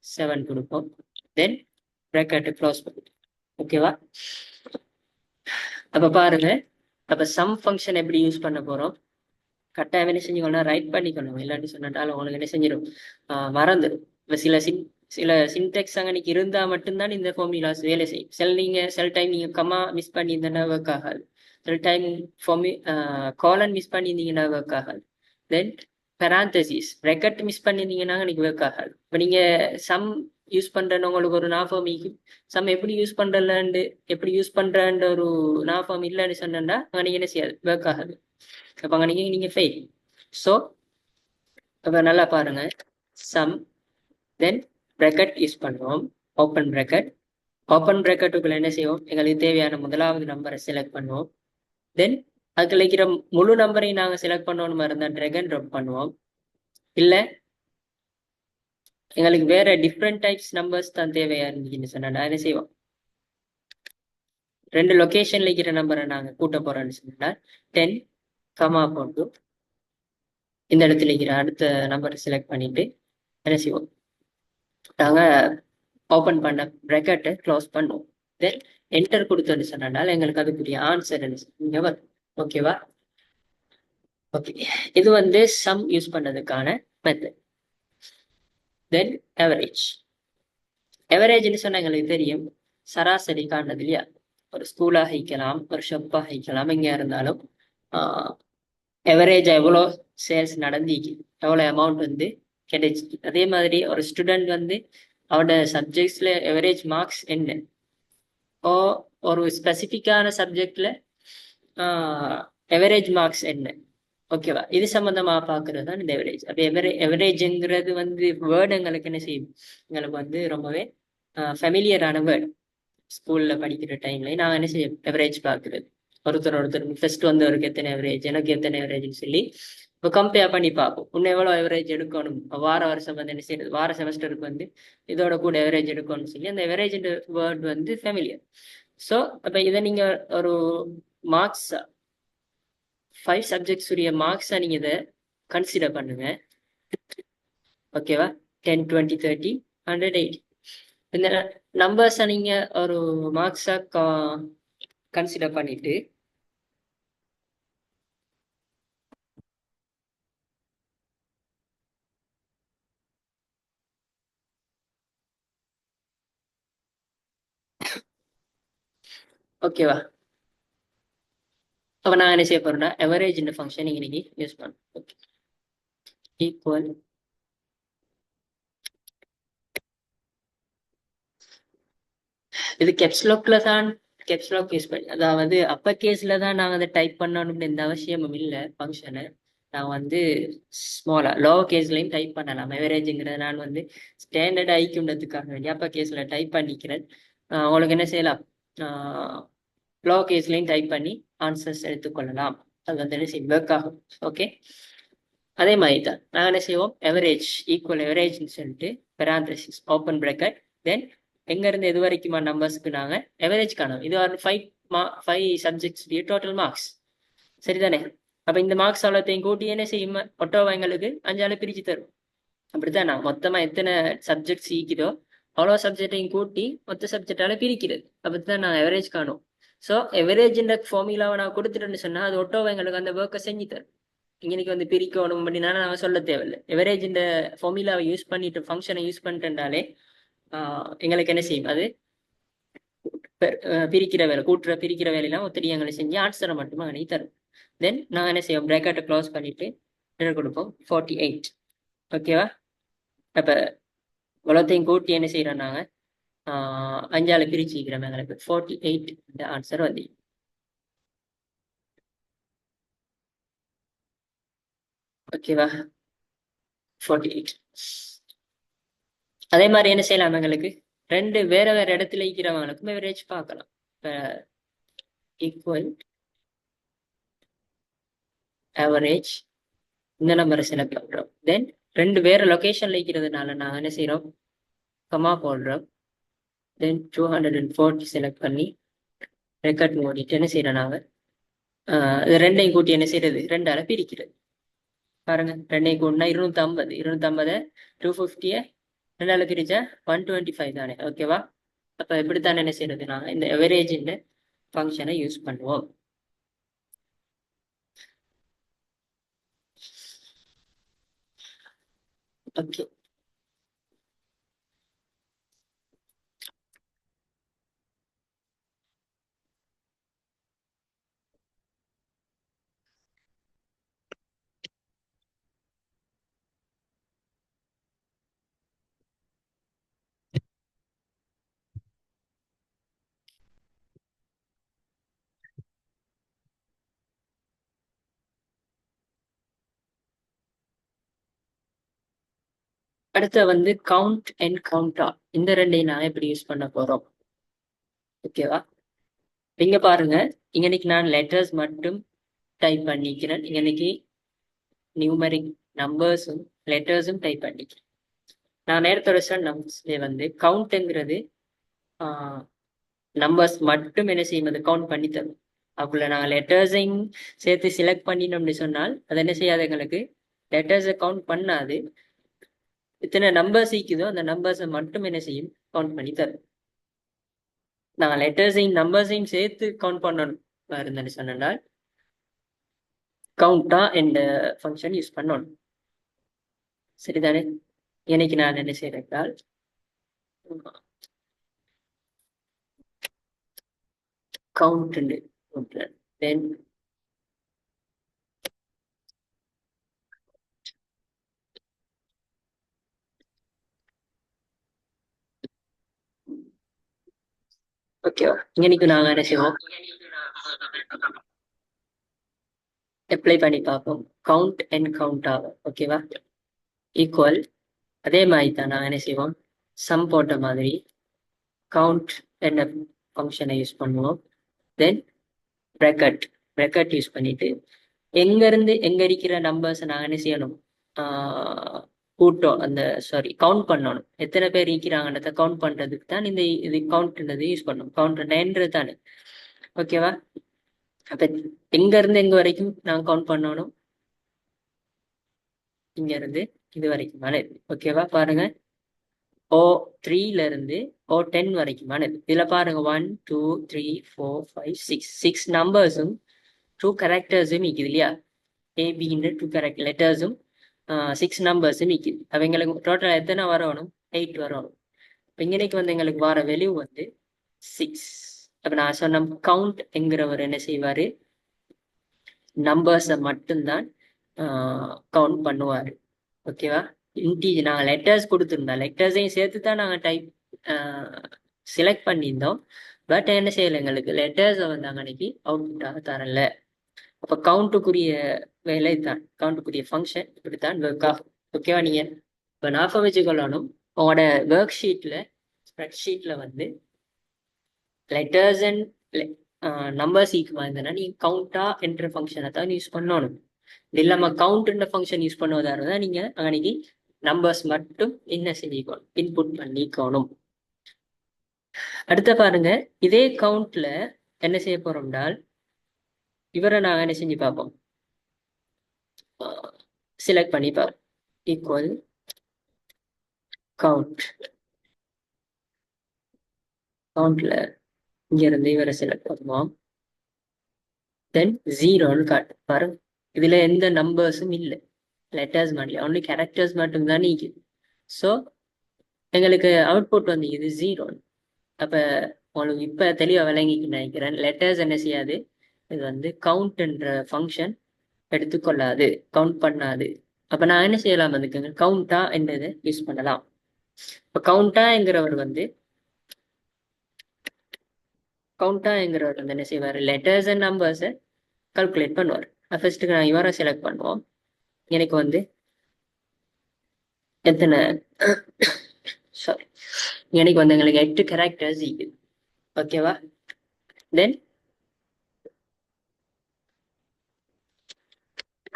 7 கொடுப்போம். தென் ப்ராக்கெட் க்ளோஸ் பண்ணிட்டு. ஓகேவா, அப்ப பாருங்க அப்ப சம் ஃபங்க்ஷன் எப்படி யூஸ் பண்ண போறோம், கட்டாயம் என்ன செஞ்சுக்கணும், ரைட் பண்ணிக்கணும். இல்லாட்டி சொன்னாலும் உங்களுக்கு என்ன செஞ்சிடும், மறந்துடும். இப்போ சில சின்டெக்ஸ் அன்னைக்கு இருந்தா மட்டும்தான் இந்த ஃபார்முலாஸ் வேலை செய்யும். சில டைம் நீங்க கமா மிஸ் பண்ணியிருந்தா ஒர்க் ஆகாது. சில டைம் காலன் மிஸ் பண்ணியிருந்தீங்கன்னா ஒர்க் ஆகாது. தென் பெராந்தசிஸ் பிராக்கெட் மிஸ் பண்ணியிருந்தீங்கன்னா எனக்கு ஒர்க் ஆகாது. இப்போ நீங்க சம் யூஸ் பண்றேன்னு உங்களுக்கு ஒரு நாஃபார்மிக்கு சம் எப்படி யூஸ் பண்றன்ற ஒரு நாஃபார்ம் இல்லைன்னு சொன்னா நீங்க என்ன செய்யாது, ஒர்க் ஆகாது. அப்ப அங்க நீங்க ஃபெயில். ஸோ அப்ப நல்லா பாருங்க, சம் தென் ப்ராக்கெட் யூஸ் பண்ணுவோம், ஓப்பன் ப்ராக்கெட்டுக்குள்ள என்ன செய்வோம், எங்களுக்கு தேவையான முதலாவது நம்பரை செலக்ட் பண்ணுவோம். தென் அதுக்குள்ள இருக்கிற முழு நம்பரையும் நாங்க செலக்ட் பண்ணணும் இருந்தால் ட்ராக் அண்ட் ட்ராப் பண்ணுவோம். இல்ல எங்களுக்கு வேற டிஃப்ரெண்ட் டைப்ஸ் நம்பர்ஸ் தான் தேவையா இருந்துச்சுன்னு சொன்னா என்ன செய்வோம், 2 லொகேஷன்ல இருக்கிற நம்பரை நாங்க கூட்ட போறோம்னு சொன்னா 10 கமா போட்டு இந்த இடத்துல இருக்கிற அடுத்த நம்பரை செலக்ட் பண்ணிட்டு என்ன செய்வோம், நாங்க ஓப்பன் பண்ண ப்ராக்கெட்டை க்ளோஸ் பண்ணுவோம். தென் என்டர் கொடுத்தோன்னு சொன்னால் எங்களுக்கு அதுக்குரிய ஆன்சர் இங்க வரும். ஓகேவா, ஓகே, இது வந்து சம் யூஸ் பண்ணதுக்கான மெத்தட். தென் எவரேஜ்னு சொன்னா எங்களுக்கு தெரியும், சராசரி காண்றது இல்லையா. ஒரு ஸ்கூலாக வைக்கலாம், ஒரு ஷாப்பாக வைக்கலாம், எங்க இருந்தாலும் எவரேஜ் எவ்வளோ சேல்ஸ் நடந்திக்கு, எவ்வளோ அமௌண்ட் வந்து கிடைச்சி. அதே மாதிரி ஒரு ஸ்டூடெண்ட் வந்து அவரோட சப்ஜெக்ட்ஸ்ல எவரேஜ் மார்க்ஸ் என்ன, ஒரு ஸ்பெசிஃபிக்கான சப்ஜெக்ட்ல எவரேஜ் மார்க்ஸ் என்ன, ஓகேவா? இது சம்பந்தமா பாக்குறது தான் இந்த எவரேஜ். அப்ப எவரேஜ்ங்கிறது வந்து வேர்டு எங்களுக்கு என்ன செய்யும், எங்களுக்கு வந்து ரொம்பவே ஃபெமிலியரான வேர்டு. ஸ்கூல்ல படிக்கிற டைம்ல நான் என்ன செய்யும் எவரேஜ் பாக்குறது. ஒருத்தர் ஃபர்ஸ்ட் வந்தவருக்கு எத்தனை எவரேஜ், எனக்கு எத்தனை எவரேஜ்னு சொல்லி இப்போ கம்பேர் பண்ணி பார்ப்போம். இன்னும் எவ்வளோ எவரேஜ் எடுக்கணும், வார வருஷம் வந்து என்ன செய்யறது, வார செமஸ்டருக்கு வந்து இதோட கூட எவரேஜ் எடுக்கணும்னு சொல்லி அந்த எவரேஜ் வேர்ட் வந்து ஃபெமிலியர். ஸோ அப்ப இதை நீங்க ஒரு மார்க்ஸ் 5 சப்ஜெக்ட்ஸ் உரிய மார்க்ஸா நீங்க இதை கன்சிடர் பண்ணுங்க. ஓகேவா? 10, 20, 30, 100, 80 இந்த நம்பர்ஸை நீங்க ஒரு மார்க்ஸா கன்சிடர் பண்ணிட்டு ஓகேவா? அப்ப நான் என்ன செய்ய போறேன்னா எவரேஜ் இந்த ஃபங்க்ஷன் இன்னைக்கு யூஸ் பண்ணுறேன். ஓகே, ஈக்குவல் இது கெப்ஸ்லாக்ல தான், கெப்ஸ்லாக் யூஸ் பண்ணி, அதாவது அப்பர் கேஸ்ல தான் நாங்க அதை டைப் பண்ணணும்னு எந்த அவசியமும் இல்லை. ஃபங்க்ஷனை நான் வந்து ஸ்மாலா லோவர் கேஸ்லையும் டைப் பண்ணலாம். எவரேஜுங்கிறத நான் வந்து ஸ்டாண்டர்ட் ஐக்கியன்றதுக்காக வேண்டிய அப்பர் கேஸ்ல டைப் பண்ணிக்கிறேன். உங்களுக்கு என்ன செய்யலாம், லோவர் கேஸ்லையும் டைப் பண்ணி ஆன்சர்ஸ் எடுத்துக்கொள்ளலாம். அது வந்து என்ன செய்யும், ஒர்க் ஆகும். ஓகே, அதே மாதிரி தான் நாங்கள் என்ன செய்வோம், எவரேஜ் ஈக்குவல் எவரேஜ்னு சொல்லிட்டு பெராந்திசிஸ் ஓப்பன் பிராக்கெட், தென் எங்க இருந்து எது வரைக்குமா நம்பர்ஸ்க்கு நாங்கள் எவரேஜ் காணும். இது ஒரு 5 சப்ஜெக்ட்ஸ் டோட்டல் மார்க்ஸ், சரிதானே? அப்ப இந்த மார்க்ஸ் அவ்வளோத்தையும் கூட்டி என்ன செய்யும், ஒட்டோவா எங்களுக்கு 5ஆல பிரிச்சு தரும். அப்படித்தான் நான் மொத்தமா எத்தனை சப்ஜெக்ட்ஸ் ஈக்குதோ அவ்வளோ சப்ஜெக்டையும் கூட்டி மொத்த சப்ஜெக்டால பிரிக்கிறது. அப்படித்தான் நான் எவரேஜ் காணும். ஸோ எவரேஜ்ன்ற ஃபார்முலாவை நான் கொடுத்துட்டேன்னு சொன்னா அது ஒட்டோவா எங்களுக்கு அந்த ஒர்க்கை செஞ்சு தரும். இன்னைக்கு வந்து பிரிக்கணும் அப்படின்னா நாங்கள் சொல்ல தேவையில்லை. எவரேஜ் இந்த ஃபார்முலாவை யூஸ் பண்ணிட்டு ஃபங்க்ஷனை யூஸ் பண்ணிட்டேன்டாலே எங்களுக்கு என்ன செய்யும், அது பிரிக்கிற வேலை, கூட்டுற பிரிக்கிற வேலையெல்லாம் ஒத்திரி எங்களை செஞ்சு ஆன்சரை மட்டுமா அணி தரும். தென் நாங்கள் என்ன செய்வோம், பிராக்கெட்டை க்ளோஸ் பண்ணிட்டு என்ன கொடுப்போம், 48. ஓகேவா? அப்போ இவ்வளோத்தையும் கூட்டி என்ன செய்யறோம் நாங்கள் 5ஆல பிரிச்சுக்கிறோம். எங்களுக்கு 48 இந்த ஆன்சர் வந்து. ஓகேவா? 48. அதே மாதிரி என்ன செய்யலாம், எங்களுக்கு ரெண்டு வேற வேற இடத்துல இருக்கிறவங்களுக்கும் எவரேஜ் பார்க்கலாம். இப்போ ஈக்குவல் ஆவரேஜ் இந்த நம்பரை செலக்ட் பண்றோம். தென் ரெண்டு வேற லொகேஷன்ல இருக்கிறதுனால நாங்கள் என்ன செய்யறோம், கமா போடுறோம். தென் 240 செலக்ட் பண்ணி ரெக்கார்ட் மூடிட்டு என்ன செய்யறோம் நாங்கள் இது ரெண்டையும் கூட்டி என்ன செய்யறது, 2ஆல பிரிக்கிறது. பாருங்க, ரெண்டையும் கூட்டினா 250, 250 250 2ஆல பிரிச்சா 125 தானே. ஓகேவா? அப்ப எப்படித்தான் என்ன செய்யறது, நாங்கள் இந்த எவரேஜ் ஃபங்க்ஷனை யூஸ் பண்ணுவோம். ஓகே, அடுத்த வந்து கவுண்ட் அண்ட் கவுண்டா, இந்த ரெண்டையும் நான் எப்படி யூஸ் பண்ண போறோம். ஓகேவா? இங்க பாருங்க, இன்னைக்கு நான் லெட்டர்ஸ் மட்டும் டைப் பண்ணிக்கிறேன். இன்னைக்கு நியூமரிக் நம்பர்ஸும் லெட்டர்ஸும் டைப் பண்ணிக்கிறேன். நான் நேரத்தோட சொன்ன நம்பர்ஸ்ல வந்து கவுண்ட்ங்கிறது நம்பர்ஸ் மட்டும் என்ன செய்யும், அது கவுண்ட் பண்ணி தரும். அதுக்குள்ள நாங்கள் லெட்டர்ஸையும் சேர்த்து செலக்ட் பண்ணினோம்னு சொன்னால் அது என்ன செய்யாது, எங்களுக்கு லெட்டர்ஸை கவுண்ட் பண்ணாது. இத்தனை நம்பர்ஸ் இருக்குதோ அந்த நம்பர்ஸை மட்டும் என்ன செய்யும், கவுண்ட் பண்ணி தரும். நாங்கள் லெட்டர்ஸையும் நம்பர்ஸையும் சேர்த்து கவுண்ட் பண்ணணும் இருந்தேன்னு சொன்னால் கவுண்டா என்ற ஃபங்க்ஷன் யூஸ் பண்ணணும். சரிதானே? இன்னைக்கு நான் என்ன செய்யறேன், கவுண்ட் தென் ஓகேவா? இன்னைக்கு நாங்க என்ன செய்வோம், அப்ளை பண்ணி பார்ப்போம். கவுண்ட் அண்ட் கவுண்ட் ஆகும். ஓகேவா? ஈக்குவல். அதே மாதிரி தான் நாங்கள் என்ன செய்வோம், சம் போட்ட மாதிரி கவுண்ட் என்ற ஃபங்க்ஷனை யூஸ் பண்ணுவோம். தென் ப்ராக்கெட் ப்ராக்கெட் யூஸ் பண்ணிட்டு எங்கேருந்து எங்கே இருக்கிற நம்பர்ஸை நாங்கள் என்ன செய்யணும், கூட்டம் அந்த சாரி கவுண்ட் பண்ணணும். எத்தனை பேர் இருக்கிறாங்கன்றத கவுண்ட் பண்ணுறதுக்கு தான் இந்த இது கவுண்ட்ன்றது யூஸ் பண்ணணும். கவுண்ட் நைன்றது தானே. ஓகேவா? அப்போ எங்கேருந்து எங்கே வரைக்கும் நாங்கள் கவுண்ட் பண்ணணும், இங்கேருந்து இது வரைக்குமானது. ஓகேவா? பாருங்க, O3ல இருந்து O10 வரைக்குமானது. இதில் பாருங்க 1 2 3 4 5 6 6 நம்பர்ஸும் 2 கேரக்டர்ஸும் இருக்குது இல்லையா? ஏபின்ற 2 கேரக்டர் லெட்டர்ஸும் 6 நம்பர்ஸும் இருக்குது. அப்போ எங்களுக்கு டோட்டல் எத்தனை வரணும்? 8 வரணும். இப்போ இங்கனைக்கு வந்து எங்களுக்கு வர வேல்யூ வந்து 6. அப்போ நான் சொன்ன கவுண்ட் என்கிறவர் என்ன செய்வார், நம்பர்ஸை மட்டும்தான் கவுண்ட் பண்ணுவார். ஓகேவா? இன்டீஜர் நாங்கள் லெட்டர்ஸ் கொடுத்துருந்தோம், லெட்டர்ஸையும் சேர்த்து தான் நாங்கள் டைப் செலக்ட் பண்ணியிருந்தோம். பட் என்ன செய்யலை, எங்களுக்கு லெட்டர்ஸை வந்து அன்னைக்கு அவுட்புட்டாக தரல. அப்போ கவுண்ட்டுக்குரிய வேலை தான், கவுண்ட்டுக்குரிய ஃபங்க்ஷன் இப்படித்தான் ஒர்க் ஆகும். ஓகேவா? நீங்கள் இப்போ ஞாபகம் வச்சுக்கொள்ளணும், உங்களோட ஒர்க் ஷீட்டில் ஸ்ப்ரெட் ஷீட்டில் வந்து லெட்டர்ஸ் அண்ட் நம்பர்ஸ் ஈக்குவலாக இருந்ததுன்னா நீங்கள் கவுண்டா என்ற ஃபங்க்ஷனை தான் யூஸ் பண்ணணும். இது இல்லாமல் கவுண்ட்ன்ற ஃபங்க்ஷன் யூஸ் பண்ணுவதாக இருந்தால் நீங்கள் அன்னைக்கு நம்பர்ஸ் மட்டும் என்ன செஞ்சுக்கணும், இன்புட் பண்ணிக்கணும். அடுத்த பாருங்க, இதே கவுண்ட்ல என்ன செய்ய போறோம்னால் இவரை நாங்கள் என்ன செஞ்சு பார்ப்போம், செலக்ட் பண்ணி பார்ப்போம். ஈக்குவல் கவுண்ட், கவுண்ட்ல இங்க இருந்து இவரை செலக்ட் பண்ணுவோம். தென் 0ன்னு காட்டு பாருங்க. இதுல எந்த நம்பர்ஸும் இல்லை, லெட்டர்ஸ் மாதிரி ஒன்லி கேரக்டர்ஸ் மட்டும்தான் நீக்குது. ஸோ எங்களுக்கு அவுட்புட் வந்து இது 0. அப்போ உங்களுக்கு இப்போ தெளிவாக விளங்கிக்கு நினைக்கிறேன். லெட்டர்ஸ் என்ன செய்யாது, இது வந்து கவுண்ட்ன்ற ஃபங்க்ஷன் எடுத்துக்கொள்ளாது, கவுண்ட் பண்ணாது. அப்போ நான் என்ன செய்யலாம், அதுக்கு கவுண்டா என்றதை யூஸ் பண்ணலாம். இப்போ கவுண்டாங்கிறவர் வந்து என்ன செய்வார், லெட்டர்ஸ் அண்ட் நம்பர்ஸை கால்குலேட் பண்ணுவார். ஃபர்ஸ்ட்டுக்கு நான் இவரை செலக்ட் பண்ணுவோம். எனக்கு வந்து எத்தனை சாரி எனக்கு வந்து எங்களுக்கு 8 கேரக்டர்ஸ் இருக்குது. ஓகேவா? தென்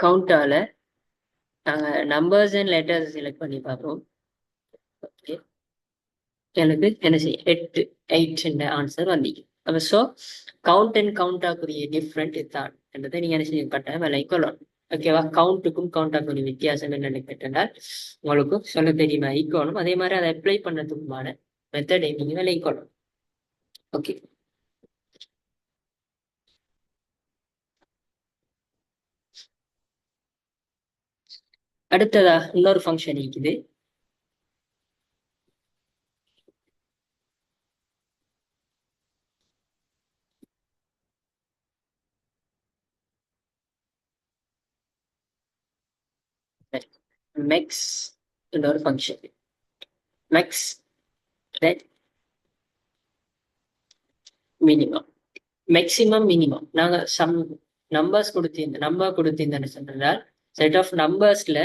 கவுண்டால நாங்கள் நம்பர்ஸ் அண்ட் லெட்டர்ஸ் செலக்ட் பண்ணி பார்ப்போம். ஓகே, எனக்கு என்ன செய்ய 8 ஆன்சர் வந்தீங்க. அப்போ ஸோ கவுண்ட் அண்ட் கவுண்டாக்குரிய டிஃப்ரெண்ட் இதுதான் என்றதை நீங்கள் என்ன செய்ய கட்டாயம் விலை கொள்ளணும். ஓகேவா? கவுண்ட்டுக்கும் கவுண்டாக்குரிய வித்தியாசம் என்னென்னு கேட்டால் உங்களுக்கு சொல்ல தெரியுமா ஈக்கணும். அதே மாதிரி அதை அப்ளை பண்ணதுக்குமான மெத்தடை நீங்கள் விலை கொள்ளணும். ஓகே, அடுத்ததா இன்னொரு ஃபங்க்ஷன் இருக்குது. மெக்ஸ் இன்னொரு function, max then minimum, maximum minimum. நாங்கள் சம் நம்பர் கொடுத்திருந்தேன்னு சொன்னால் செட் ஆஃப் நம்பர்ஸ்ல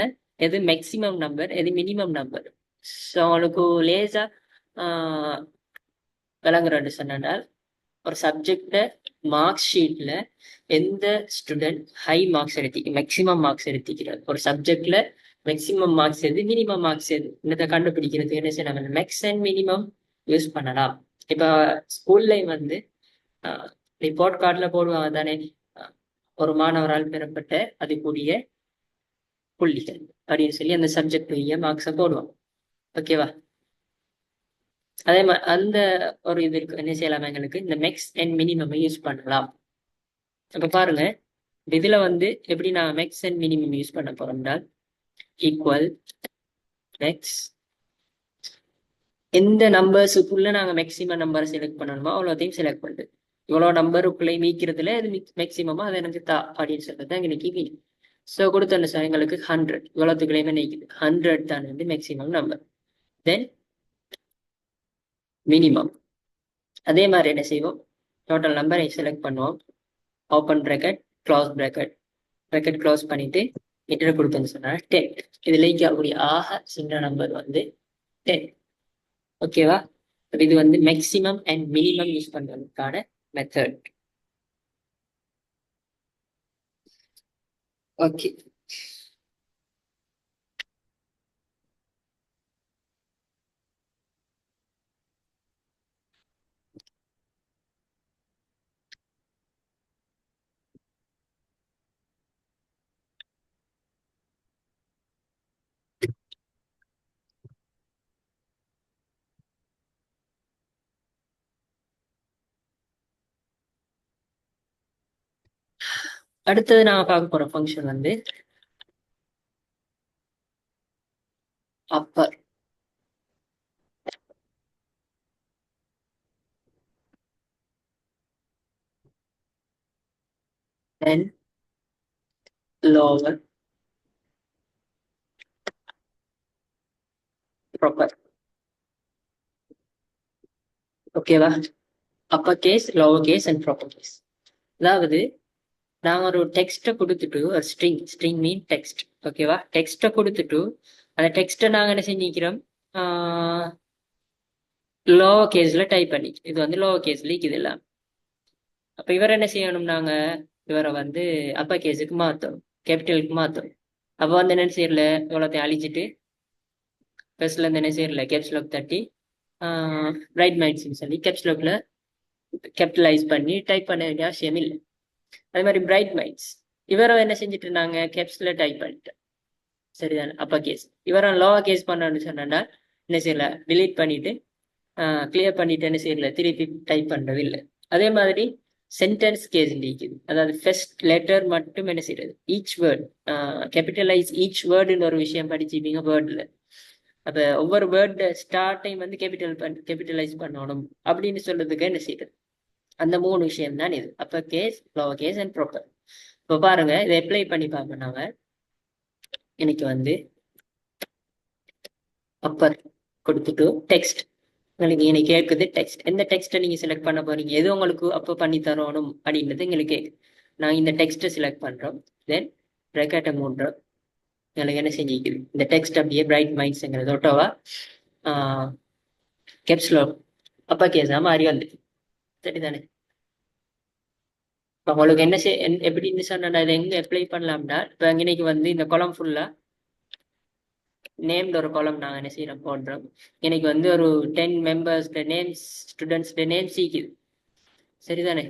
எது மேக்சிமம் நம்பர் எது மினிமம் நம்பர். ஸோ அவனுக்கு லேசா விளங்குறன்னு சொன்னால், ஒரு சப்ஜெக்ட்ல மார்க்ஸ் ஷீட்ல எந்த student high marks maximum marks எடுத்திக்கிறார், ஒரு சப்ஜெக்ட்ல மேக்சிமம் மார்க்ஸ் எது மினிமம் மார்க்ஸ் எது என்னத்தை கண்டுபிடிக்கிறதுக்கு என்ன செய்யணும், மேக்ஸ் அண்ட் மினிமம் யூஸ் பண்ணலாம். இப்போ ஸ்கூல்லையும் வந்து ரிப்போர்ட் கார்டுல போடுவாங்க தானே, ஒரு மாணவரால் பெறப்பட்ட அதுக்குரிய புள்ளிகள் அப்படின்னு சொல்லி அந்த சப்ஜெக்ட் மார்க்ஸை போடுவோம். ஓகேவா? அதே மாதிரி அந்த ஒரு இது இருக்கு, என்ன செய்யலாம், எங்களுக்கு இந்த மேக்ஸ் அண்ட் மினிமம் யூஸ் பண்ணலாம். அப்ப பாருங்க, இதுல வந்து எப்படி நான் மேக்ஸ் அண்ட் மினிமம் யூஸ் பண்ண போறோம்னா ஈக்குவல் மேக்ஸ், எந்த நம்பர்ஸுக்குள்ள நாங்க மேக்சிமம் நம்பர் செலக்ட் பண்ணணுமோ அவ்வளோத்தையும் செலக்ட் பண்ணுது. இவ்வளோ நம்பருக்குள்ளே மீக்கிறதுல அது மேக்சிமமா அது எனக்கு தா அப்படின்னு சொல்றது தான் இன்னைக்கு மீனிங். ஸோ கொடுத்த சார் எங்களுக்கு 100, இவ்வளோத்துக்குள்ளேயுமே நிற்குது 100 தான் வந்து மேக்சிமம் நம்பர். தென் மினிமம் அதே மாதிரி என்ன செய்வோம், டோட்டல் நம்பரை செலக்ட் பண்ணுவோம், open bracket close bracket. Bracket close பண்ணிட்டு என்டர் கொடுத்தேன்னு சொன்னா 10. இதுல இருக்கக்கூடிய ஆக சின்ன நம்பர் வந்து 10. ஓகேவா? இது வந்து மேக்சிமம் அண்ட் மினிமம் யூஸ் பண்றதுக்கான மெத்தட். ஓகே, அடுத்தது நாம பார்க்க போற ஃபங்க்ஷன் வந்து அப்பர். தென் லோவர் ப்ராப்பர். ஓகேவா? Upper case, lower case and proper case. அதாவது நாங்க ஒரு டெக்ஸ்ட்டை கொடுத்துட்டு ஒரு ஸ்ட்ரிங் மீன் டெக்ஸ்ட். ஓகேவா? டெக்ஸ்ட்டை கொடுத்துட்டு அந்த டெக்ஸ்ட்டை நாங்க என்ன செஞ்சுக்கிறோம், லோவர் கேஸ்ல டைப் பண்ணி, இது வந்து லோவர் கேஸ்ல இருக்குது எல்லாம். அப்ப இவர் என்ன செய்யணும், நாங்க இவரை வந்து அப்பர் கேஸுக்கு மாத்தணும், கேபிட்டலுக்கு மாத்தணும். அப்ப வந்து என்ன செய்யல, இவ்வளோத்தையும் அழிச்சிட்டு ஃபர்ஸ்ட்ல இருந்து என்ன செய்யல, கேப்ஸ் லாக் தட்டி ரைட் மைண்ட்ஸ்ன்னு சொல்லி கேப்ஸ் லாக்ல கேபிட்டலைஸ் பண்ணி டைப் பண்ண வேண்டிய அவசியம் இல்லை. அதே மாதிரி பிரைட் மைண்ட்ஸ் இவரை என்ன செஞ்சுட்டு இருந்தாங்க, கேப்ஸ்ல டைப் பண்ணிட்டு. சரிதானே? Upper case. இவரை லோவர் கேஸ் பண்ணணும்னு சொன்னா என்ன செய்யல, டிலீட் பண்ணிட்டு கிளியர் பண்ணிட்டு என்ன செய்யல, திருப்பி டைப் பண்றது இல்லை. அதே மாதிரி சென்டென்ஸ் கேஸ் இருக்குது. அதாவது ஃபர்ஸ்ட் லெட்டர் மட்டும் என்ன செய்யறது, ஈச் வேர்ட் கேபிட்டலைஸ் ஈச் வேர்டுன்னு ஒரு விஷயம் படிச்சுப்பீங்க வேர்ட்ல. அப்ப ஒவ்வொரு வேர்டு ஸ்டார்டையும் வந்து கேபிட்டலைஸ் பண்ணணும் அப்படின்னு சொல்றதுக்கு என்ன செய்யறது, அந்த 3 விஷயம் தான் இது, upper case, lower case and proper. இப்போ பாருங்க, இதை அப்ளை பண்ணி பார்ப்போம் நாம. எனக்கு வந்து அப்பர் கொடுத்துட்டு டெக்ஸ்ட், உங்களுக்கு எனக்கு கேட்குது டெக்ஸ்ட். எந்த டெக்ஸ்ட்டை நீங்க செலக்ட் பண்ண போறீங்க, எது உங்களுக்கு அப்போ பண்ணி தரணும் அப்படின்றது எங்களுக்கு கேட்குது. நான் இந்த டெக்ஸ்ட்டை செலக்ட் பண்றோம். தென் ப்ராக்கெட்டை மூடுறோம். எனக்கு என்ன செஞ்சுக்குது, இந்த டெக்ஸ்ட் அப்படியே பிரைட் மைண்ட்ஸ்ங்கிறது ஒட்டோவா கேப்ஸ்லோ அப்பர் கேஸா மாறி வந்து. சரிதானே? இப்போ உங்களுக்கு என்ன எப்படின்னு சொன்னா இதை எங்க அப்ளை பண்ணலாம்னா, இப்போ இன்னைக்கு வந்து இந்த காலம் ஃபுல்லா நேம்ல ஒரு காலம் நாங்கள் என்ன செய்யறோம் போடுறோம். இன்னைக்கு வந்து ஒரு 10 மெம்பர்ஸ் நேம்ஸ், ஸ்டூடெண்ட்ஸ் நேம் சீக்குது. சரிதானே?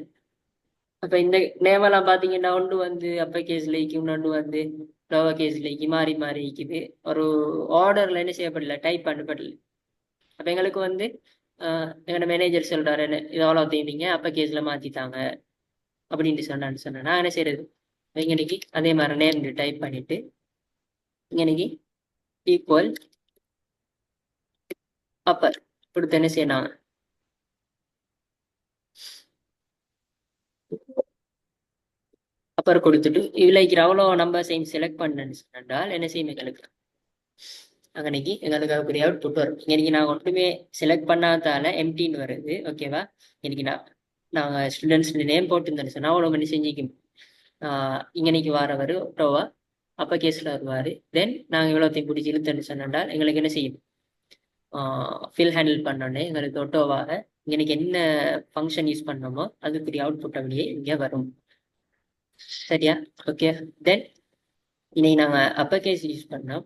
அப்ப இந்த நேம் எல்லாம் பாத்தீங்கன்னா ஒன்று வந்து அப்பர் கேஸ்ல இருக்கு, இன்னொன்று வந்து லோவர் கேஸ்ல இருக்கு, மாறி மாறி இருக்குது. ஒரு ஆர்டர்ல என்ன செய்யப்படல, டைப் பண்ணப்படல. அப்ப எங்களுக்கு வந்து எங்களோட மேனேஜர் சொல்றாரு, என்ன இது அவ்வளோ தேவைங்க அப்பர் கேஸ்ல மாத்திட்டாங்க அப்படின்ட்டு சொன்னேன். நான் என்ன செய்யறது, இன்னைக்கு அதே மாதிரி நேம் டைப் பண்ணிட்டு இன்னைக்கு ஈக்குவல் அப்பர் கொடுத்து என்ன செய்யணும், அப்பர் கொடுத்துட்டு இவ்வளோ அவ்வளோ நம்பர்ஸையும் செலக்ட் பண்ணேன்னு சொன்னால் என்ன செய்யும், எங்களுக்கு அன்னைக்கு எங்களுக்கு அதுக்குரிய அவுட்புட் வரும். இன்னைக்கு நான் ஒன்றுமே செலக்ட் பண்ணாதால எம்டின்னு வருது. ஓகேவா? இன்னைக்கு நாங்கள் ஸ்டூடெண்ட்ஸ் நேம் போட்டுருந்தேன்னு சொன்னால் அவ்வளோ மணி செஞ்சுக்கும். இன்னைக்கு வரவர் டோவா அப்பர் கேஸ்ல வருவார். தென் நாங்கள் இவ்வளோத்தையும் பிடிச்சி இழுத்துன்னு சொன்னால் எங்களுக்கு என்ன செய்யும், ஃபில் ஹேண்டில் பண்ணோன்னே எங்களுக்கு ஒட்டோவாக இன்னைக்கு என்ன ஃபங்க்ஷன் யூஸ் பண்ணோமோ அதுக்குரிய அவுட்புட் அப்படியே இங்கே வரும். சரியா? ஓகே. தென் இன்னைக்கு நாங்கள் அப்பர் கேஸ் யூஸ் பண்ணோம்.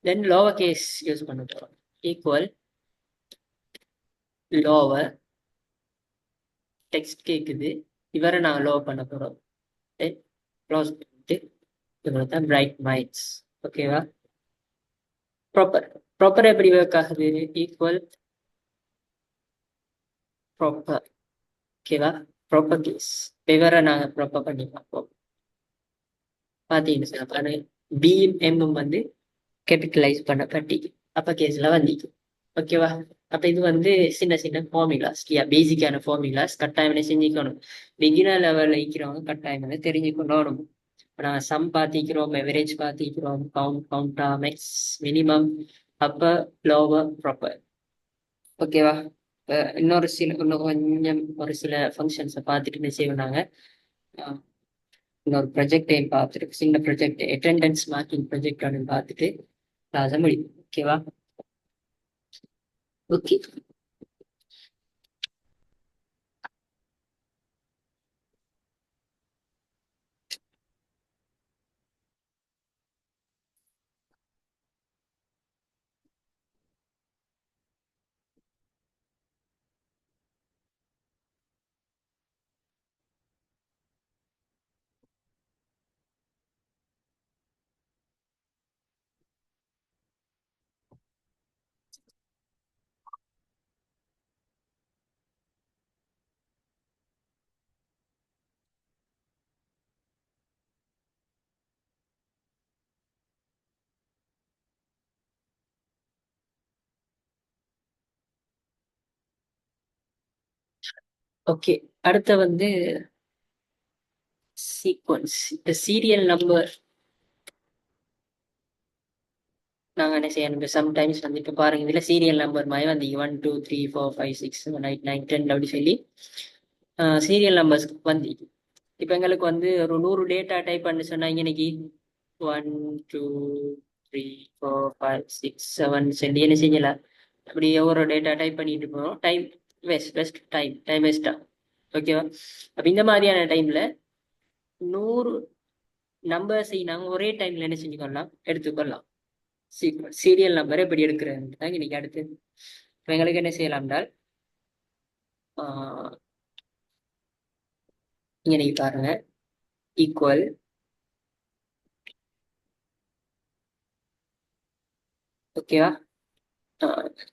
தென் லோவர் கேஸ் யூஸ் பண்ண போகிறோம். ஈக்குவல் லோவர் டெக்ஸ்ட் கேட்குது, இவரை நாங்கள் லோ பண்ண போகிறோம். தென் க்ளோஸ் பண்ணிட்டு இவங்க தான் பிரைட் மைண்ட்ஸ். ஓகேவா? ப்ராப்பர் ப்ராப்பர் எப்படி ஒர்க் ஆகுது, ஈக்குவல் ப்ராப்பர். ஓகேவா? ப்ராப்பர் கேஸ் இவரை நாங்கள் ப்ராப்பர் பண்ணி பார்ப்போம். பார்த்தீங்கன்னா பியும் எம்மும் வந்து கேபிட்டலைஸ் பண்ண பட்டி அப்பர் கேஸ்ல வந்திக்கு. ஓகேவா? அப்ப இது வந்து சின்ன சின்ன ஃபார்முலாஸ், பேசிக்கான ஃபார்முலாஸ் கட்டாயம் என்ன செஞ்சுக்கணும், பிகினர் லெவல்ல இருக்கிறவங்க கட்டாயம் வந்து தெரிஞ்சுக்கணும். நான் சம் பார்த்திக்கிறோம், எவரேஜ் பார்த்திக்கிறோம், counta, max, minimum, upper, lower, proper. ஓகேவா? இன்னும் கொஞ்சம் ஒரு சில ஃபங்க்ஷன்ஸை பார்த்துட்டு என்ன செய்வோம் நாங்க, இன்னொரு ப்ரொஜெக்டையும் பார்த்துட்டு சின்ன ப்ரொஜெக்ட் அட்டெண்டன்ஸ் மார்க்கிங் ப்ரொஜெக்ட் ஒன்று பார்த்துட்டு கிளாஸை முடியும். ஓகேவா? ஓகே. ஓகே, அடுத்த வந்து சீக்வன்ஸ். இந்த சீரியல் நம்பர் நாங்கள் என்ன செய்யணும், சம்டைம்ஸ் வந்து இப்போ பாருங்க, இதில் சீரியல் நம்பர் மாதிரி வந்து 1 2 3 4 5 6 7 8 9 10 அப்படி சொல்லி சீரியல் நம்பர்ஸ் வந்து இப்போ எங்களுக்கு வந்து ஒரு 100 டேட்டா டைப் பண்ணி சொன்னாங்க இன்னைக்கு 1 2 3 4 5 6 7 சொல்லி என்ன செய்யலாம், அப்படி ஒவ்வொரு டேட்டா டைப் பண்ணிட்டு போகிறோம். டைம் வேஸ்ட் டைம் வேஸ்டா. ஓகேவா? அப்போ இந்த மாதிரியான டைம்ல 100 நம்பர்ஸை நாங்கள் ஒரே டைம்ல என்ன செஞ்சுக்கொள்ளலாம், எடுத்துக்கொள்ளலாம். சீரியல் நம்பர் எப்படி எடுக்கிறது இன்னைக்கு அடுத்து. இப்போ எங்களுக்கு என்ன செய்யலாம் என்றால் இங்க நீங்க பாருங்க, ஈக்குவல் ஓகேவா,